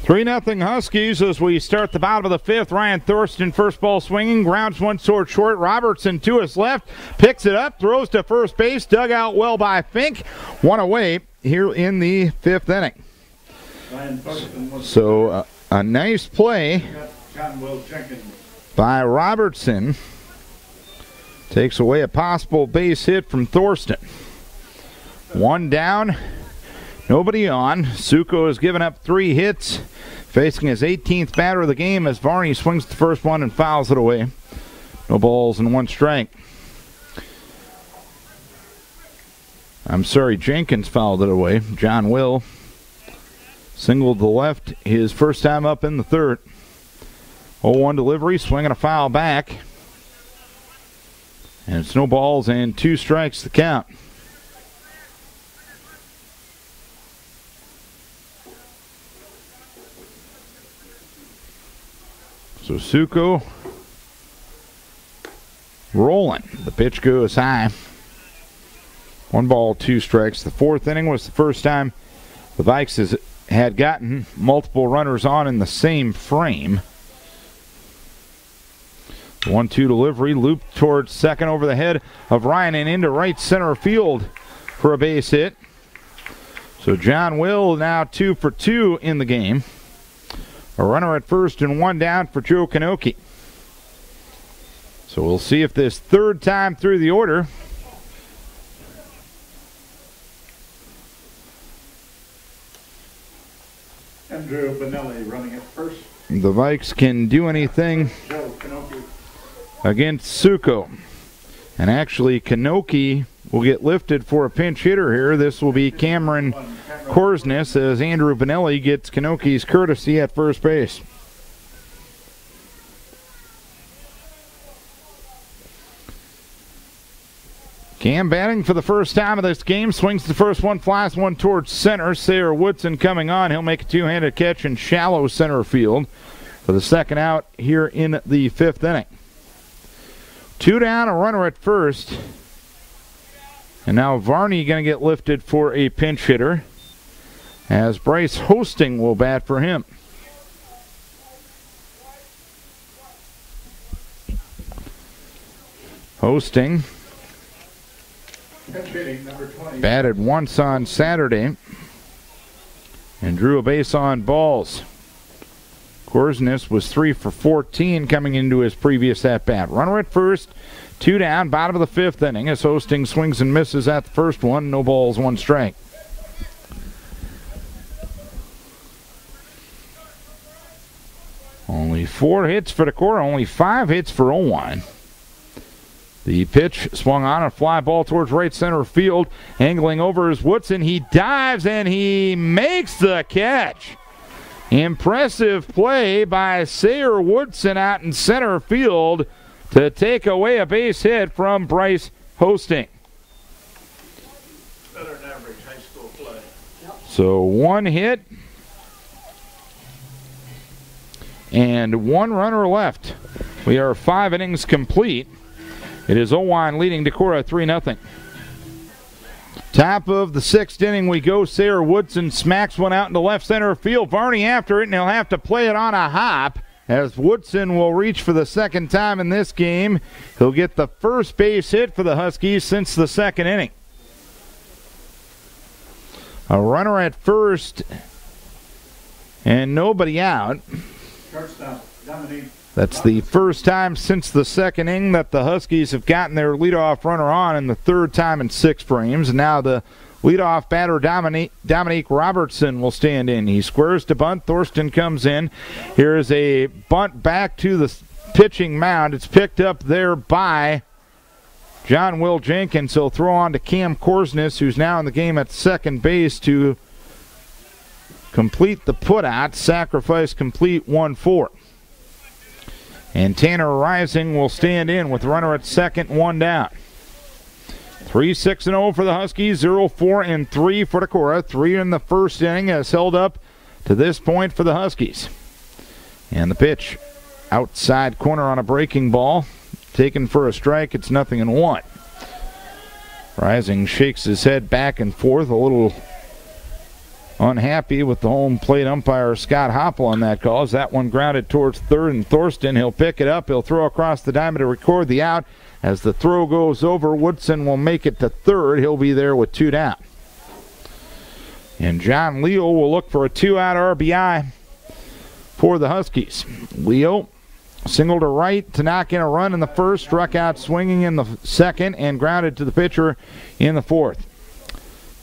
3-0 Huskies as we start the bottom of the 5th. Ryan Thorsten, first ball swinging, grounds one toward short. Robertson to his left, picks it up, throws to first base, dug out well by Fink. 1 away here in the 5th inning. So a nice play by Robertson. Takes away a possible base hit from Thorsten. 1 down, nobody on. Suko has given up 3 hits, facing his 18th batter of the game as Varney swings the first one and fouls it away. No balls and 1 strike. I'm sorry, Jenkins fouled it away. John Will singled the left his first time up in the 3rd. 0-1 delivery, swinging a foul back. And it's no balls and 2 strikes to count. So Suko rolling. The pitch goes high. 1 ball, 2 strikes. The 4th inning was the first time the Vikes had gotten multiple runners on in the same frame. 1-2 delivery, looped towards second over the head of Ryan and into right center field for a base hit. So John Will now 2 for 2 in the game. A runner at first and 1 down for Joe Kanoki. So we'll see if this 3rd time through the order Andrew Benelli running at first. The Vikes can do anything against Suko. And actually, Kanoki will get lifted for a pinch hitter here. This will be Cameron Korsness as Andrew Benelli gets Kanoki's courtesy at first base. Cam batting for the first time of this game. Swings the first one, flies one towards center. Sayer Woodson coming on. He'll make a 2-handed catch in shallow center field for the 2nd out here in the 5th inning. 2 down, a runner at first. And now Varney going to get lifted for a pinch hitter as Bryce Hosting will bat for him. Hosting batted once on Saturday and drew a base on balls. Korsness was 3 for 14 coming into his previous at-bat. Runner at first, 2 down, bottom of the 5th inning as Hosting swings and misses at the first one. No balls, 1 strike. Only 4 hits for Decorah, only 5 hits for Oelwein. The pitch swung on, a fly ball towards right center field. Angling over is Woodson. He dives and he makes the catch. Impressive play by Sayer Woodson out in center field to take away a base hit from Bryce Hosting. Better than average high school play. So 1 hit and 1 runner left. We are 5 innings complete. It is Oelwein leading Decorah 3-0. Top of the 6th inning we go. Sayer Woodson smacks one out into left center field. Varney after it, and he'll have to play it on a hop as Woodson will reach for the second time in this game. He'll get the first base hit for the Huskies since the second inning. A runner at first and nobody out. Shortstop, Dominique. That's the first time since the second inning that the Huskies have gotten their leadoff runner on, and the third time in 6 frames. Now the leadoff batter, Dominique Robertson, will stand in. He squares to bunt. Thorsten comes in. Here's a bunt back to the pitching mound. It's picked up there by John Will Jenkins. He'll throw on to Cam Korsnes, who's now in the game at second base, to complete the putout. Sacrifice complete, 1-4. And Tanner Rising will stand in with runner at second, 1 down. 3-6-0 for the Huskies, 0-4-3 for Decorah. 3 in the first inning has held up to this point for the Huskies. And the pitch outside corner on a breaking ball. Taken for a strike. It's 0-1. Rising shakes his head back and forth, a little unhappy with the home plate umpire Scott Hoppel on that call. As that one grounded towards third, and Thorsten, he'll pick it up. He'll throw across the diamond to record the out. As the throw goes over, Woodson will make it to third. He'll be there with 2 down. And John Leo will look for a 2-out RBI for the Huskies. Leo single to right to knock in a run in the first, struck out swinging in the second, and grounded to the pitcher in the fourth.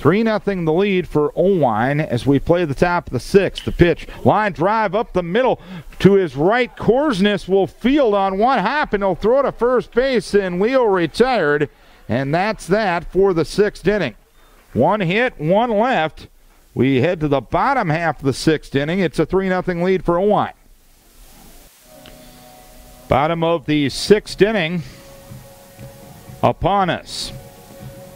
3-0 the lead for Oelwein as we play the top of the 6th. The pitch, line drive up the middle to his right. Korsnes will field on one hop, and he'll throw to first base, and Leo retired. And that's that for the 6th inning. 1 hit, 1 left. We head to the bottom half of the 6th inning. It's a 3-0 lead for Oelwein. Bottom of the 6th inning upon us.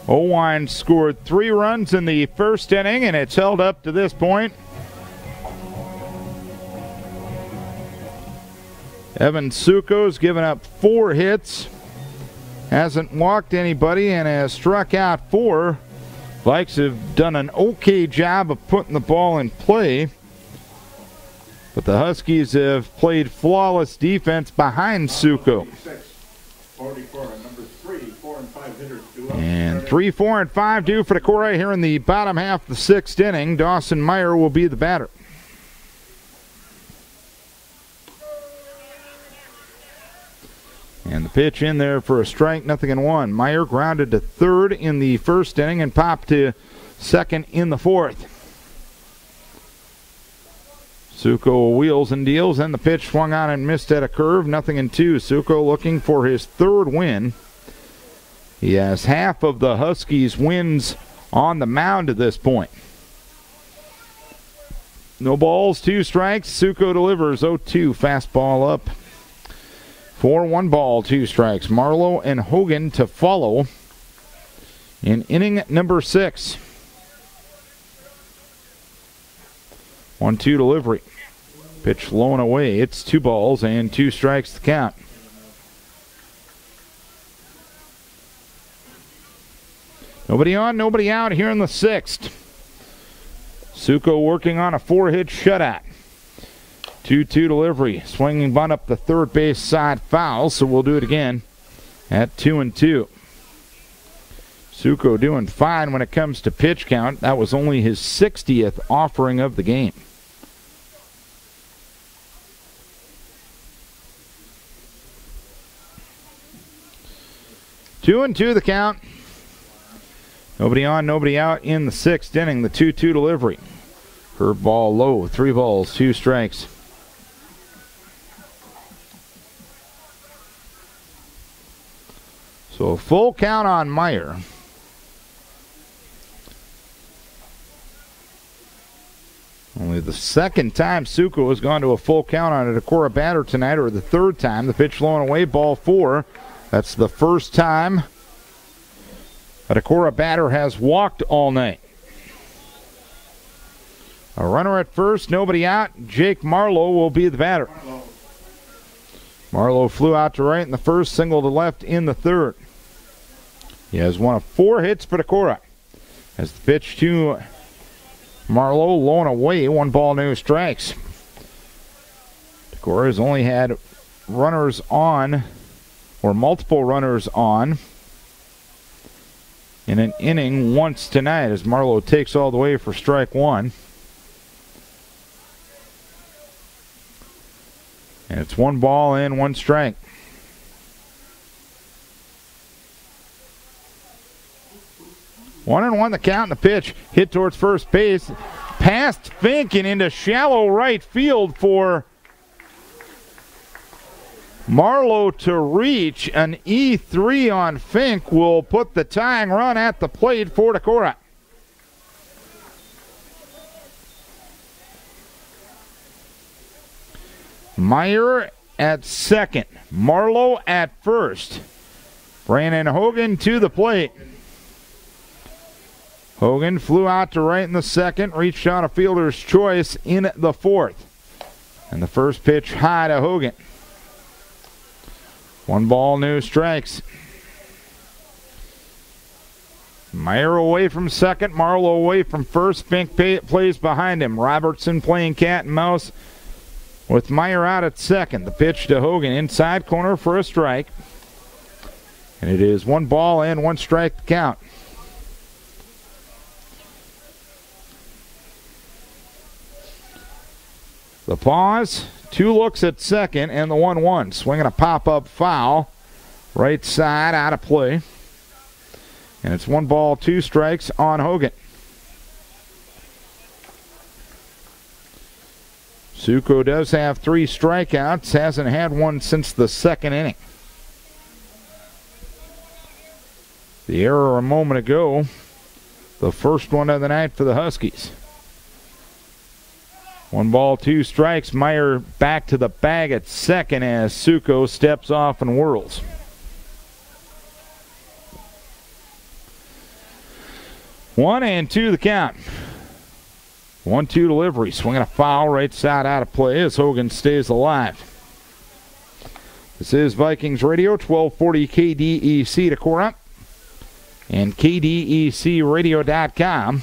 Oelwein scored 3 runs in the first inning, and it's held up to this point. Evan Suko's given up 4 hits, hasn't walked anybody, and has struck out 4. Vikes have done an okay job of putting the ball in play, but the Huskies have played flawless defense behind Suko. 44, number 3, 4 and 5 hitters due up. And 3, 4, and 5 due for Decorah here in the bottom half of the 6th inning. Dawson Meyer will be the batter. And the pitch in there for a strike, 0-1. Meyer grounded to third in the first inning and popped to second in the fourth. Suko wheels and deals, and the pitch swung on and missed at a curve, 0-2. Suko looking for his 3rd win. He has half of the Huskies' wins on the mound at this point. No balls, 2 strikes. Suko delivers 0-2, fastball up. 4-1 ball, 2 strikes. Marlowe and Hogan to follow in inning number 6. 1-2 delivery. Pitch low and away. It's 2 balls and 2 strikes to count. Nobody on, nobody out here in the 6th. Suko working on a 4-hit shutout. 2-2 delivery. Swinging bunt up the third base side, foul, so we'll do it again at 2-2. Suko doing fine when it comes to pitch count. That was only his 60th offering of the game. 2-2 the count. Nobody on, nobody out in the 6th inning. The 2-2 delivery. Curveball low. 3 balls, 2 strikes. So a full count on Meyer. Only the 2nd time Suko has gone to a full count on a Decorah batter tonight, or the 3rd time. The pitch low and away, ball 4. That's the first time a Decorah batter has walked all night. A runner at first, nobody out. Jake Marlowe will be the batter. Marlowe flew out to right in the first, single to left in the 3rd. He has one of 4 hits for Decorah. As the pitch to Marlowe, low and away, 1 ball, no strikes. Decorah has only had runners on, or multiple runners on, in an inning once tonight as Marlowe takes all the way for strike one. And it's 1 ball and 1 strike. One and 1 the count, and the pitch hit towards first base. Past Fink and into shallow right field for Marlowe to reach. An E3 on Fink will put the tying run at the plate for Decorah. Meyer at second. Marlowe at first. Brandon Hogan to the plate. Hogan flew out to right in the second, reached on a fielder's choice in the fourth. And the first pitch high to Hogan. 1 ball, no strikes. Meyer away from second, Marlowe away from first. Fink plays behind him. Robertson playing cat and mouse with Meyer out at second. The pitch to Hogan inside corner for a strike. And it is 1 ball and 1 strike to count. The pause, 2 looks at second, and the 1-1. Swinging a pop-up foul. Right side out of play. And it's 1 ball, 2 strikes on Hogan. Suko does have 3 strikeouts. Hasn't had one since the second inning. The error a moment ago. The first one of the night for the Huskies. 1 ball, 2 strikes. Meyer back to the bag at second as Suko steps off and whirls. One and 2 the count. 1-2 delivery. Swinging a foul right side out of play as Hogan stays alive. This is Vikings Radio, 1240 KDEC Decorah and KDECradio.com.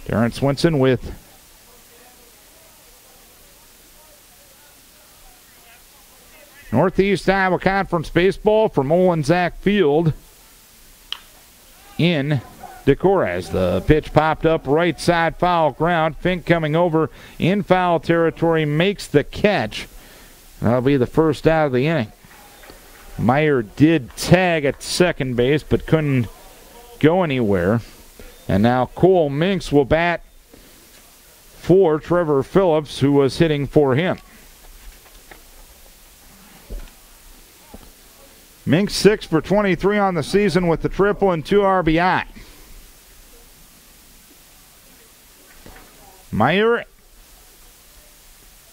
Darren Swinson with Northeast Iowa Conference Baseball from Oelwein-Game Field in Decorah as the pitch popped up right side foul ground. Fink coming over in foul territory makes the catch. That'll be the first out of the inning. Meyer did tag at second base but couldn't go anywhere. And now Cole Minks will bat for Trevor Phillips, who was hitting for him. Minks 6 for 23 on the season with the triple and 2 RBI. Meyer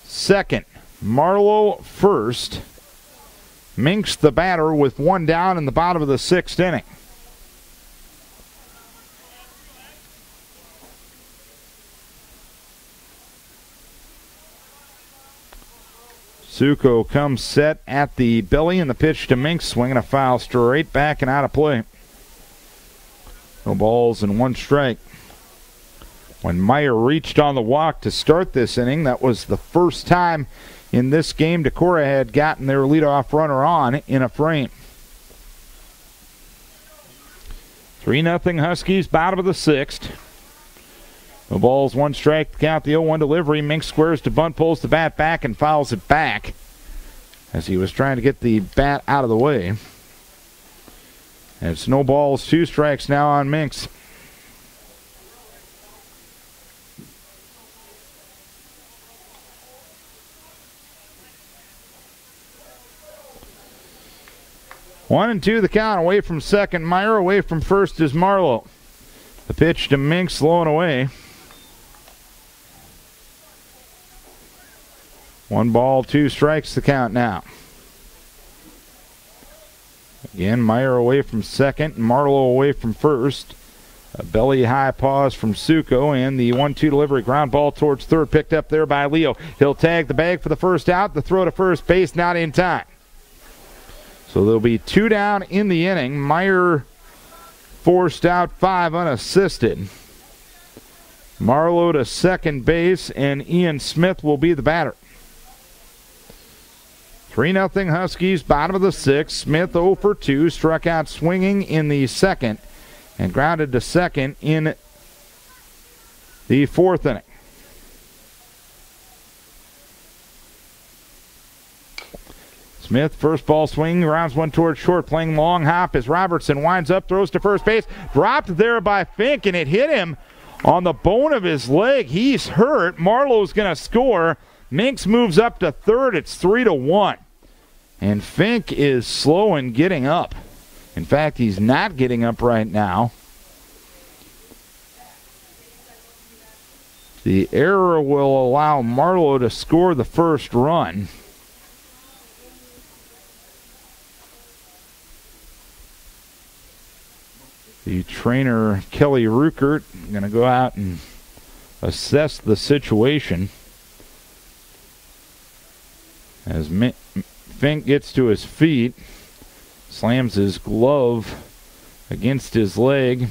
second. Marlowe first. Minks the batter with 1 down in the bottom of the 6th inning. Suko comes set at the belly, and the pitch to Minks, swinging a foul straight back and out of play. No balls and 1 strike. When Meyer reached on the walk to start this inning, that was the first time in this game Decorah had gotten their leadoff runner on in a frame. 3-0 Huskies, bottom of the 6th. No balls, 1 strike to count the 0-1 delivery. Minks squares to bunt, pulls the bat back, and fouls it back as he was trying to get the bat out of the way. And it's no balls, 2 strikes now on Minks. One and 2 the count. Away from second, Meyer. Away from first is Marlowe. The pitch to Minks, low and away. 1 ball, 2 strikes the count now. Again, Meyer away from second, Marlowe away from first. A belly high pause from Suko, and the 1-2 delivery, ground ball towards third, picked up there by Leo. He'll tag the bag for the first out. The throw to first base, not in time. So there'll be 2 down in the inning. Meyer forced out 5 unassisted. Marlowe to second base, and Ian Smith will be the batter. 3-0 Huskies, bottom of the sixth. Smith 0 for 2, struck out swinging in the second and grounded to second in the fourth inning. Smith, first ball swing, rounds one towards short, playing long hop as Robertson winds up, throws to first base, dropped there by Fink, and it hit him on the bone of his leg. He's hurt. Marlowe's going to score. Minks moves up to third. It's 3-1. And Fink is slow in getting up. In fact, he's not getting up right now. The error will allow Marlowe to score the first run. The trainer, Kelly Ruckert, going to go out and assess the situation. As Fink gets to his feet, slams his glove against his leg.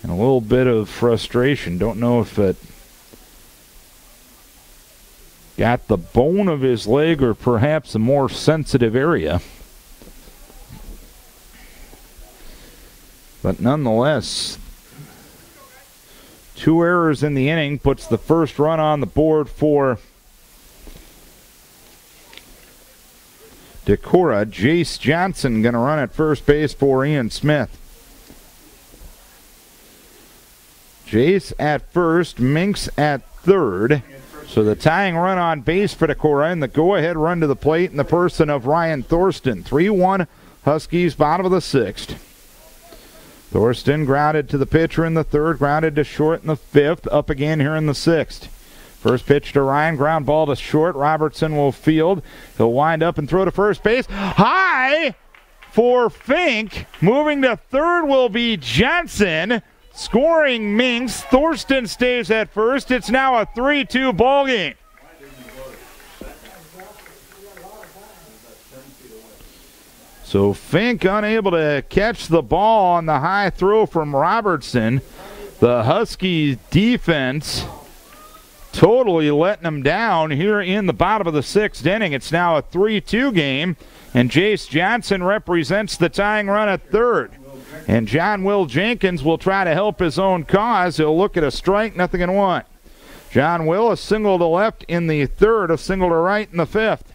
And a little bit of frustration. Don't know if it got the bone of his leg or perhaps a more sensitive area. But nonetheless, 2 errors in the inning puts the first run on the board for Decorah. Jace Johnson going to run at first base for Ian Smith. Jace at first, Minks at third. So the tying run on base for Decorah and the go-ahead run to the plate in the person of Ryan Thorsten. 3-1 Huskies, bottom of the sixth. Thorsten grounded to the pitcher in the third, grounded to short in the fifth, up again here in the sixth. First pitch to Ryan, ground ball to short. Robertson will field. He'll wind up and throw to first base. High for Fink. Moving to third will be Johnson. Scoring Minks. Thorsten stays at first. It's now a 3-2 ball game. So Fink unable to catch the ball on the high throw from Robertson. The Huskies defense totally letting them down here in the bottom of the sixth inning. It's now a 3-2 game, and Jace Johnson represents the tying run at third. And John Will Jenkins will try to help his own cause. He'll look at a strike, 0-1. John Will, a single to left in the third, a single to right in the fifth.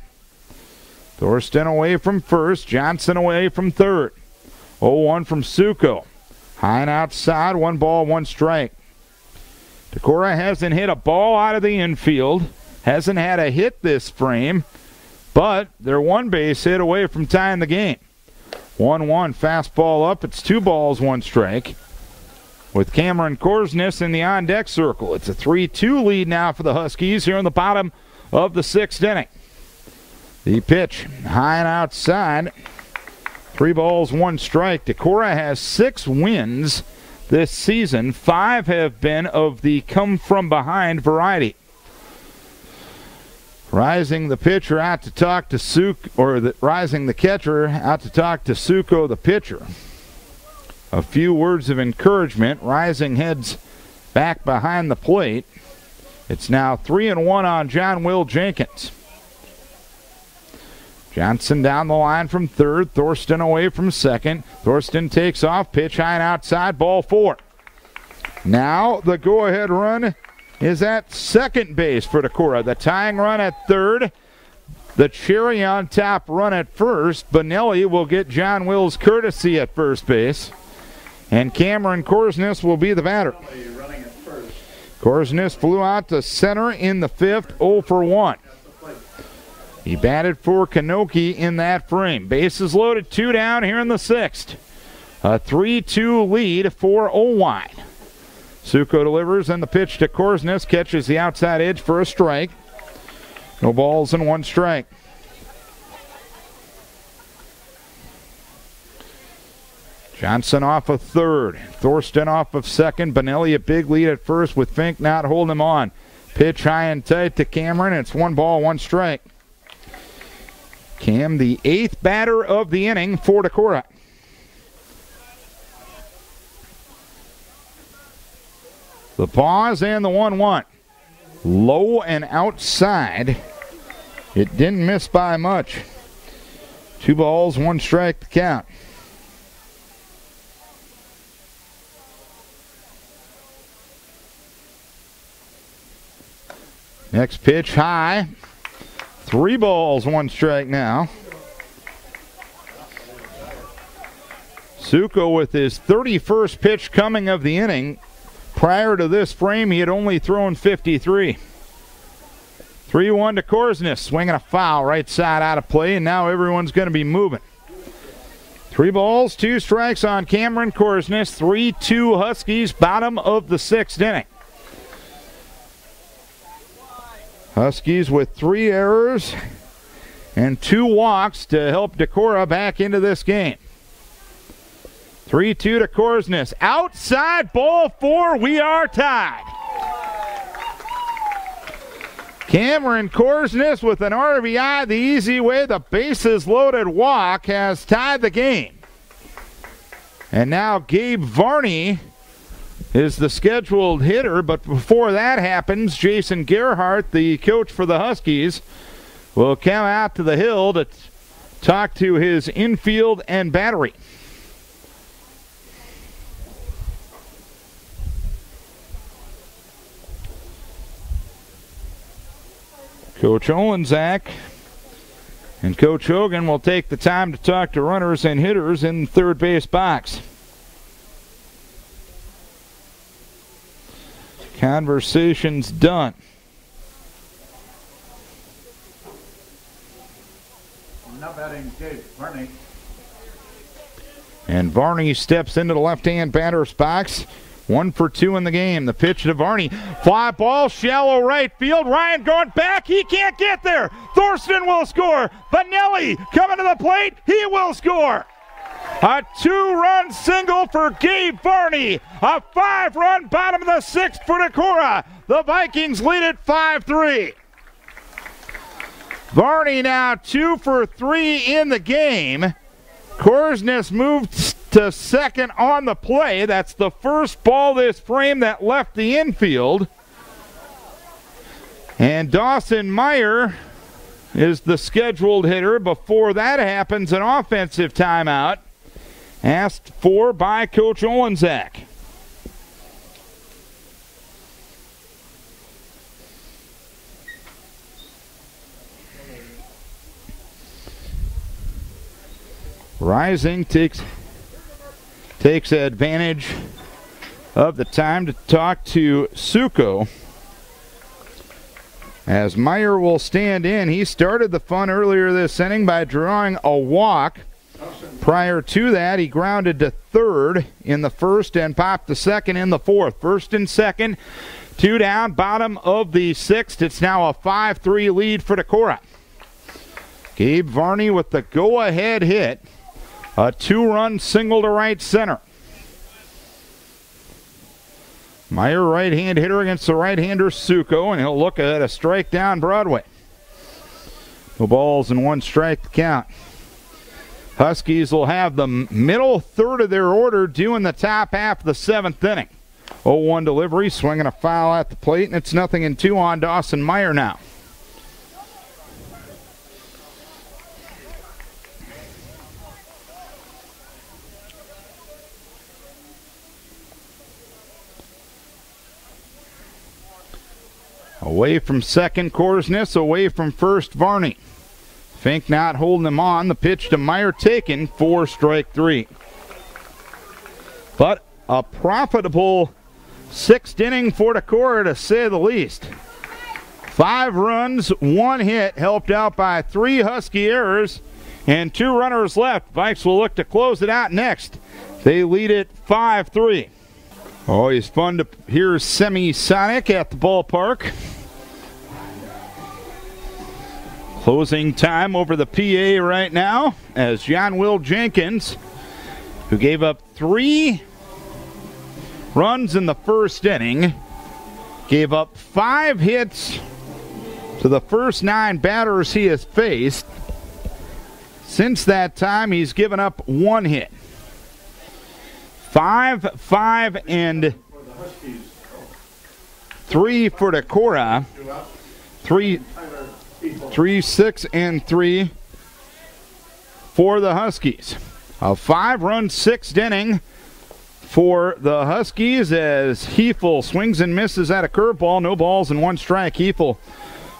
Thorsten away from first, Johnson away from third. 0-1 from Suko. High and outside, 1 ball, 1 strike. Decorah hasn't hit a ball out of the infield, hasn't had a hit this frame, but they're 1 base hit away from tying the game. 1-1, fastball up, it's 2 balls, 1 strike. With Cameron Korsness in the on-deck circle, it's a 3-2 lead now for the Huskies here in the bottom of the sixth inning. The pitch, high and outside, 3 balls, 1 strike. Decorah has 6 wins this season. 5 have been of the come-from-behind variety. Rising the pitcher out to talk to rising the catcher out to talk to Suko, the pitcher. A few words of encouragement. Rising heads back behind the plate. It's now 3-1 on John Will Jenkins. Johnson down the line from third. Thorsten away from second. Thorsten takes off. Pitch high and outside. Ball 4. Now the go-ahead run is at second base for Decorah. The tying run at third. The cherry on top run at first. Bonelli will get John Will's courtesy at first base. And Cameron Korsness will be the batter. Korsness flew out to center in the fifth, 0 for 1. He batted for Kanoki in that frame. Bases loaded, 2 down here in the sixth. A 3-2 lead for Oelwein. Suko delivers, and the pitch to Korsness catches the outside edge for a strike. No balls and 1 strike. Johnson off of third. Thorsten off of second. Bonelli a big lead at first with Fink not holding him on. Pitch high and tight to Cameron. It's 1 ball, 1 strike. Cam, the 8th batter of the inning for Decorah. The pause and the 1-1. Low and outside. It didn't miss by much. 2 balls, 1 strike to count. Next pitch high. 3 balls, 1 strike now. Suko with his 31st pitch coming of the inning. Prior to this frame, he had only thrown 53. 3-1 to Korsness, swinging a foul right side out of play, and now everyone's going to be moving. 3 balls, 2 strikes on Cameron Korsness. 3-2 Huskies, bottom of the 6th inning. Huskies with 3 errors and 2 walks to help Decorah back into this game. 3-2 to Korsness. Outside, ball 4, we are tied. Cameron Korsness with an RBI the easy way. The bases loaded walk has tied the game. And now Gabe Varney is the scheduled hitter, but before that happens, Jason Gerhardt, the coach for the Huskies, will come out to the hill to talk to his infield and battery. Coach Oelwein-Game and Coach Hogan will take the time to talk to runners and hitters in the third base box. Conversation's done. Now batting Gabe Varney. And Varney steps into the left-hand batter's box. 1 for 2 in the game. The pitch to Varney. Fly ball, shallow right field. Ryan going back. He can't get there. Thorsten will score. Vanelli coming to the plate. He will score. A 2-run single for Gabe Varney. A 5-run bottom of the 6th for Decorah. The Vikings lead it 5-3. Varney now 2 for 3 in the game. Korsness moved to second on the play. That's the first ball this frame that left the infield. And Dawson Meyer is the scheduled hitter. Before that happens, an offensive timeout asked for by Coach Oelwein-Game. Rising takes advantage of the time to talk to Suko. As Meyer will stand in. He started the fun earlier this inning by drawing a walk. Prior to that, he grounded to third in the first and popped the second in the fourth. First and second, 2 down, bottom of the 6th. It's now a 5-3 lead for Decorah. Gabe Varney with the go-ahead hit. A 2-run single to right center. Meyer, right-hand hitter against the right-hander Suko, and he'll look at a strike down Broadway. 2 balls and 1 strike to count. Huskies will have the middle third of their order due in the top half of the 7th inning. 0-1 delivery, swinging a foul at the plate, and it's 0-2 on Dawson Meyer now. Away from second, Korsness. Away from first, Varney. Fink not holding him on. The pitch to Meyer taken for strike 3. But a profitable 6th inning for Decorah, to say the least. 5 runs, 1 hit, helped out by 3 Husky errors, and 2 runners left. Vikes will look to close it out next. They lead it 5-3. Always fun to hear Semisonic at the ballpark. Closing time over the PA right now as John Will Jenkins, who gave up 3 runs in the first inning, gave up 5 hits to the first 9 batters he has faced. Since that time, he's given up 1 hit. 5, 5, and 3 for Decorah. 3 Eagle. 6, and 3 for the Huskies. A 5-run 6th inning for the Huskies as Heifel swings and misses at a curveball. No balls and 1 strike. Heifel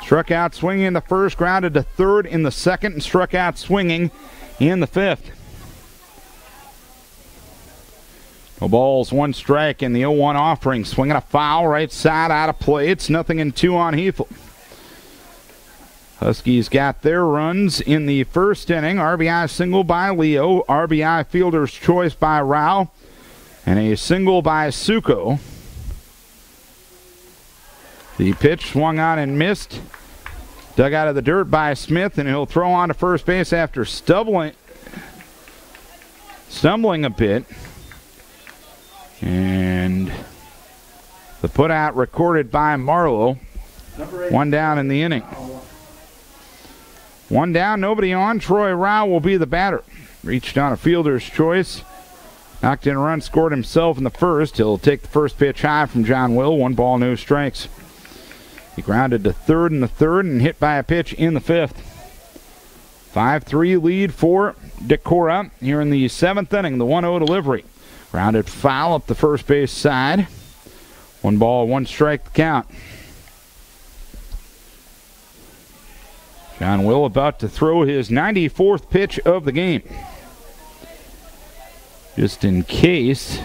struck out swinging in the first, grounded to third in the second, and struck out swinging in the 5th. No balls, 1 strike in the 0-1 offering. Swinging a foul right side out of play. It's 0-2 on Heifel. Huskies got their runs in the first inning. RBI single by Leo. RBI fielder's choice by Rao. And a single by Suko. The pitch swung on and missed. Dug out of the dirt by Smith, and he'll throw on to first base after stumbling a bit. And the putout recorded by Marlowe. 1 down in the inning. 1 down, nobody on. Troy Rao will be the batter. Reached on a fielder's choice. Knocked in a run, scored himself in the first. He'll take the first pitch high from John Will. 1 ball, no strikes. He grounded to third in the third and hit by a pitch in the 5th. 5-3 lead for Decorah here in the 7th inning. The 1-0 delivery. Grounded foul up the first base side. 1 ball, 1 strike to count. John Will about to throw his 94th pitch of the game. Just in case.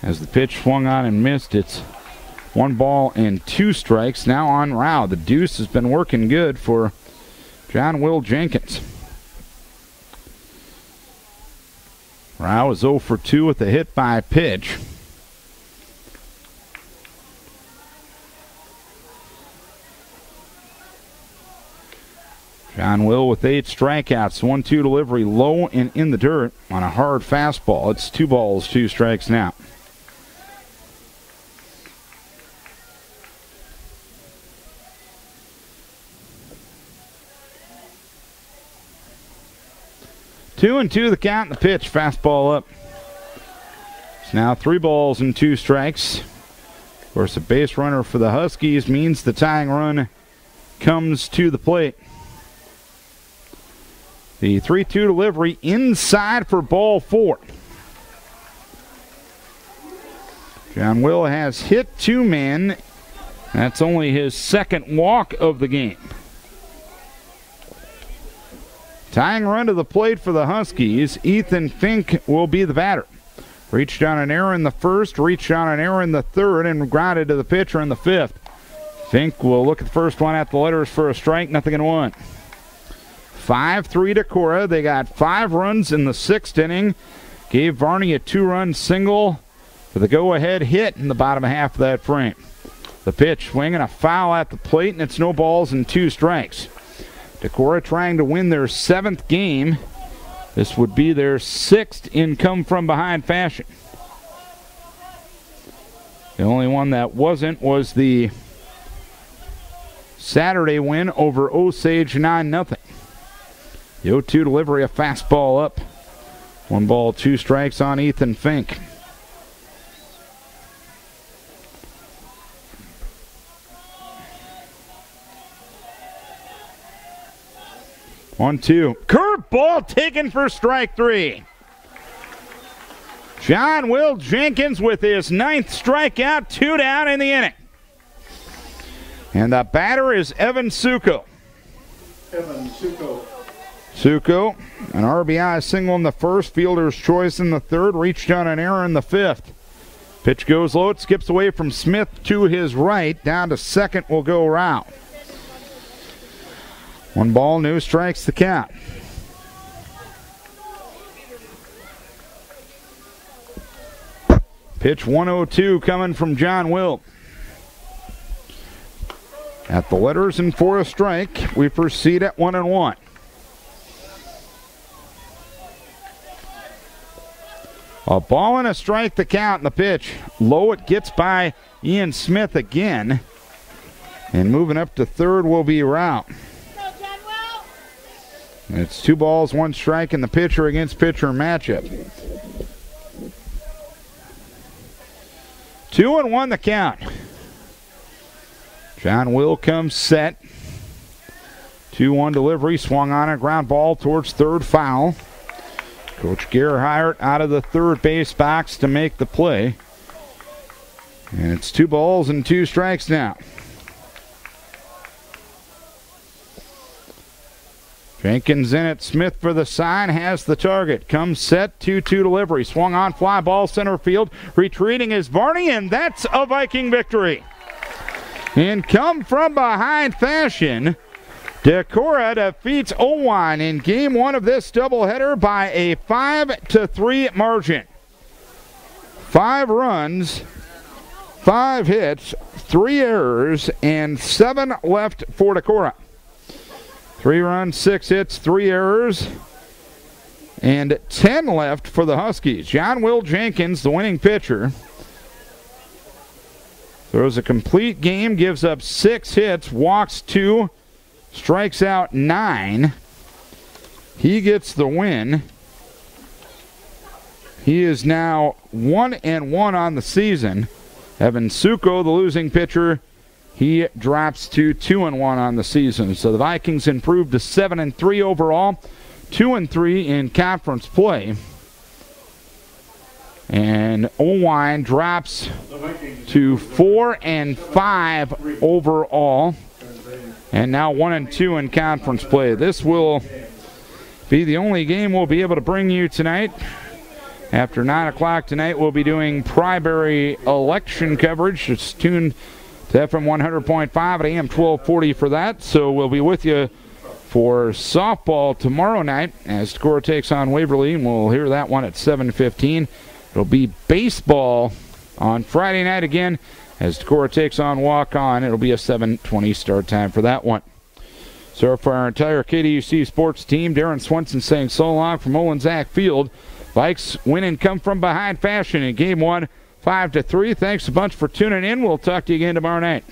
As the pitch swung on and missed, it's 1 ball and 2 strikes. Now on Rao. The deuce has been working good for John Will Jenkins. Rao is 0 for 2 with a hit by pitch. John Will with 8 strikeouts. 1-2 delivery low and in the dirt on a hard fastball. It's 2 balls, 2 strikes now. Two and 2 the count and the pitch. Fastball up. It's now 3 balls and 2 strikes. Of course, a base runner for the Huskies means the tying run comes to the plate. The 3-2 delivery inside for ball 4. John Will has hit 2 men. That's only his 2nd walk of the game. Tying run to the plate for the Huskies. Ethan Fink will be the batter. Reached on an error in the first, reached on an error in the third, and grounded to the pitcher in the 5th. Fink will look at the first one at the letters for a strike, 0-1. 5-3 Decorah. They got 5 runs in the 6th inning. Gave Varney a 2-run single for the go-ahead hit in the bottom half of that frame. The pitch swinging a foul at the plate, and it's no balls and 2 strikes. Decorah trying to win their 7th game. This would be their 6th in come-from-behind fashion. The only one that wasn't was the Saturday win over Osage 9-0. The 0-2 delivery, a fastball up. 1 ball, 2 strikes on Ethan Fink. One, 2. Curveball taken for strike 3. John Will Jenkins with his 9th strikeout, 2 down in the inning. And the batter is Evan Suko. Suko, an RBI single in the first, fielder's choice in the third, reached on an error in the 5th. Pitch goes low, it skips away from Smith to his right. Down to second will go Rao. 1 ball, no strikes to count. Pitch 1-0 coming from John Will. At the letters and for a strike, we proceed at 1-1. A ball and a strike to count in the pitch. Low, it gets by Ian Smith again. And moving up to third will be Rao. It's 2 balls, 1 strike in the pitcher against pitcher matchup. 2-1 the count. John Will comes set. 2-1 delivery, swung on a ground ball towards third, foul. Coach Gerhardt out of the third base box to make the play. And it's 2 balls and 2 strikes now. Jenkins in it. Smith for the sign. Has the target. Comes set. 2-2 delivery. Swung on. Fly ball center field. Retreating is Varney, and that's a Viking victory. In come from behind fashion, Decorah defeats Oelwein in game 1 of this doubleheader by a 5-3 margin. 5 runs, 5 hits, 3 errors, and 7 left for Decorah. 3 runs, 6 hits, 3 errors, and 10 left for the Huskies. John Will Jenkins, the winning pitcher, throws a complete game, gives up 6 hits, walks 2, strikes out 9. He gets the win. He is now 1-1 on the season. Evan Suko, the losing pitcher, he drops to 2-1 on the season. So the Vikings improved to 7-3 overall, 2-3 in conference play. And Oelwein drops to 4-5 overall, and now 1-2 in conference play. This will be the only game we'll be able to bring you tonight. After 9 o'clock tonight, we'll be doing primary election coverage. It's tuned to FM 100.5 at AM 1240 for that. So we'll be with you for softball tomorrow night as Decorah takes on Waverly, and we'll hear that one at 7:15. It'll be baseball on Friday night again as Decorah takes on Walk-On. It'll be a 7:20 start time for that one. So for our entire KDUC sports team, Darren Swenson saying so long from Olensack Field. Vikes win and come from behind fashion in game 1, 5-3. Thanks a bunch for tuning in. We'll talk to you again tomorrow night.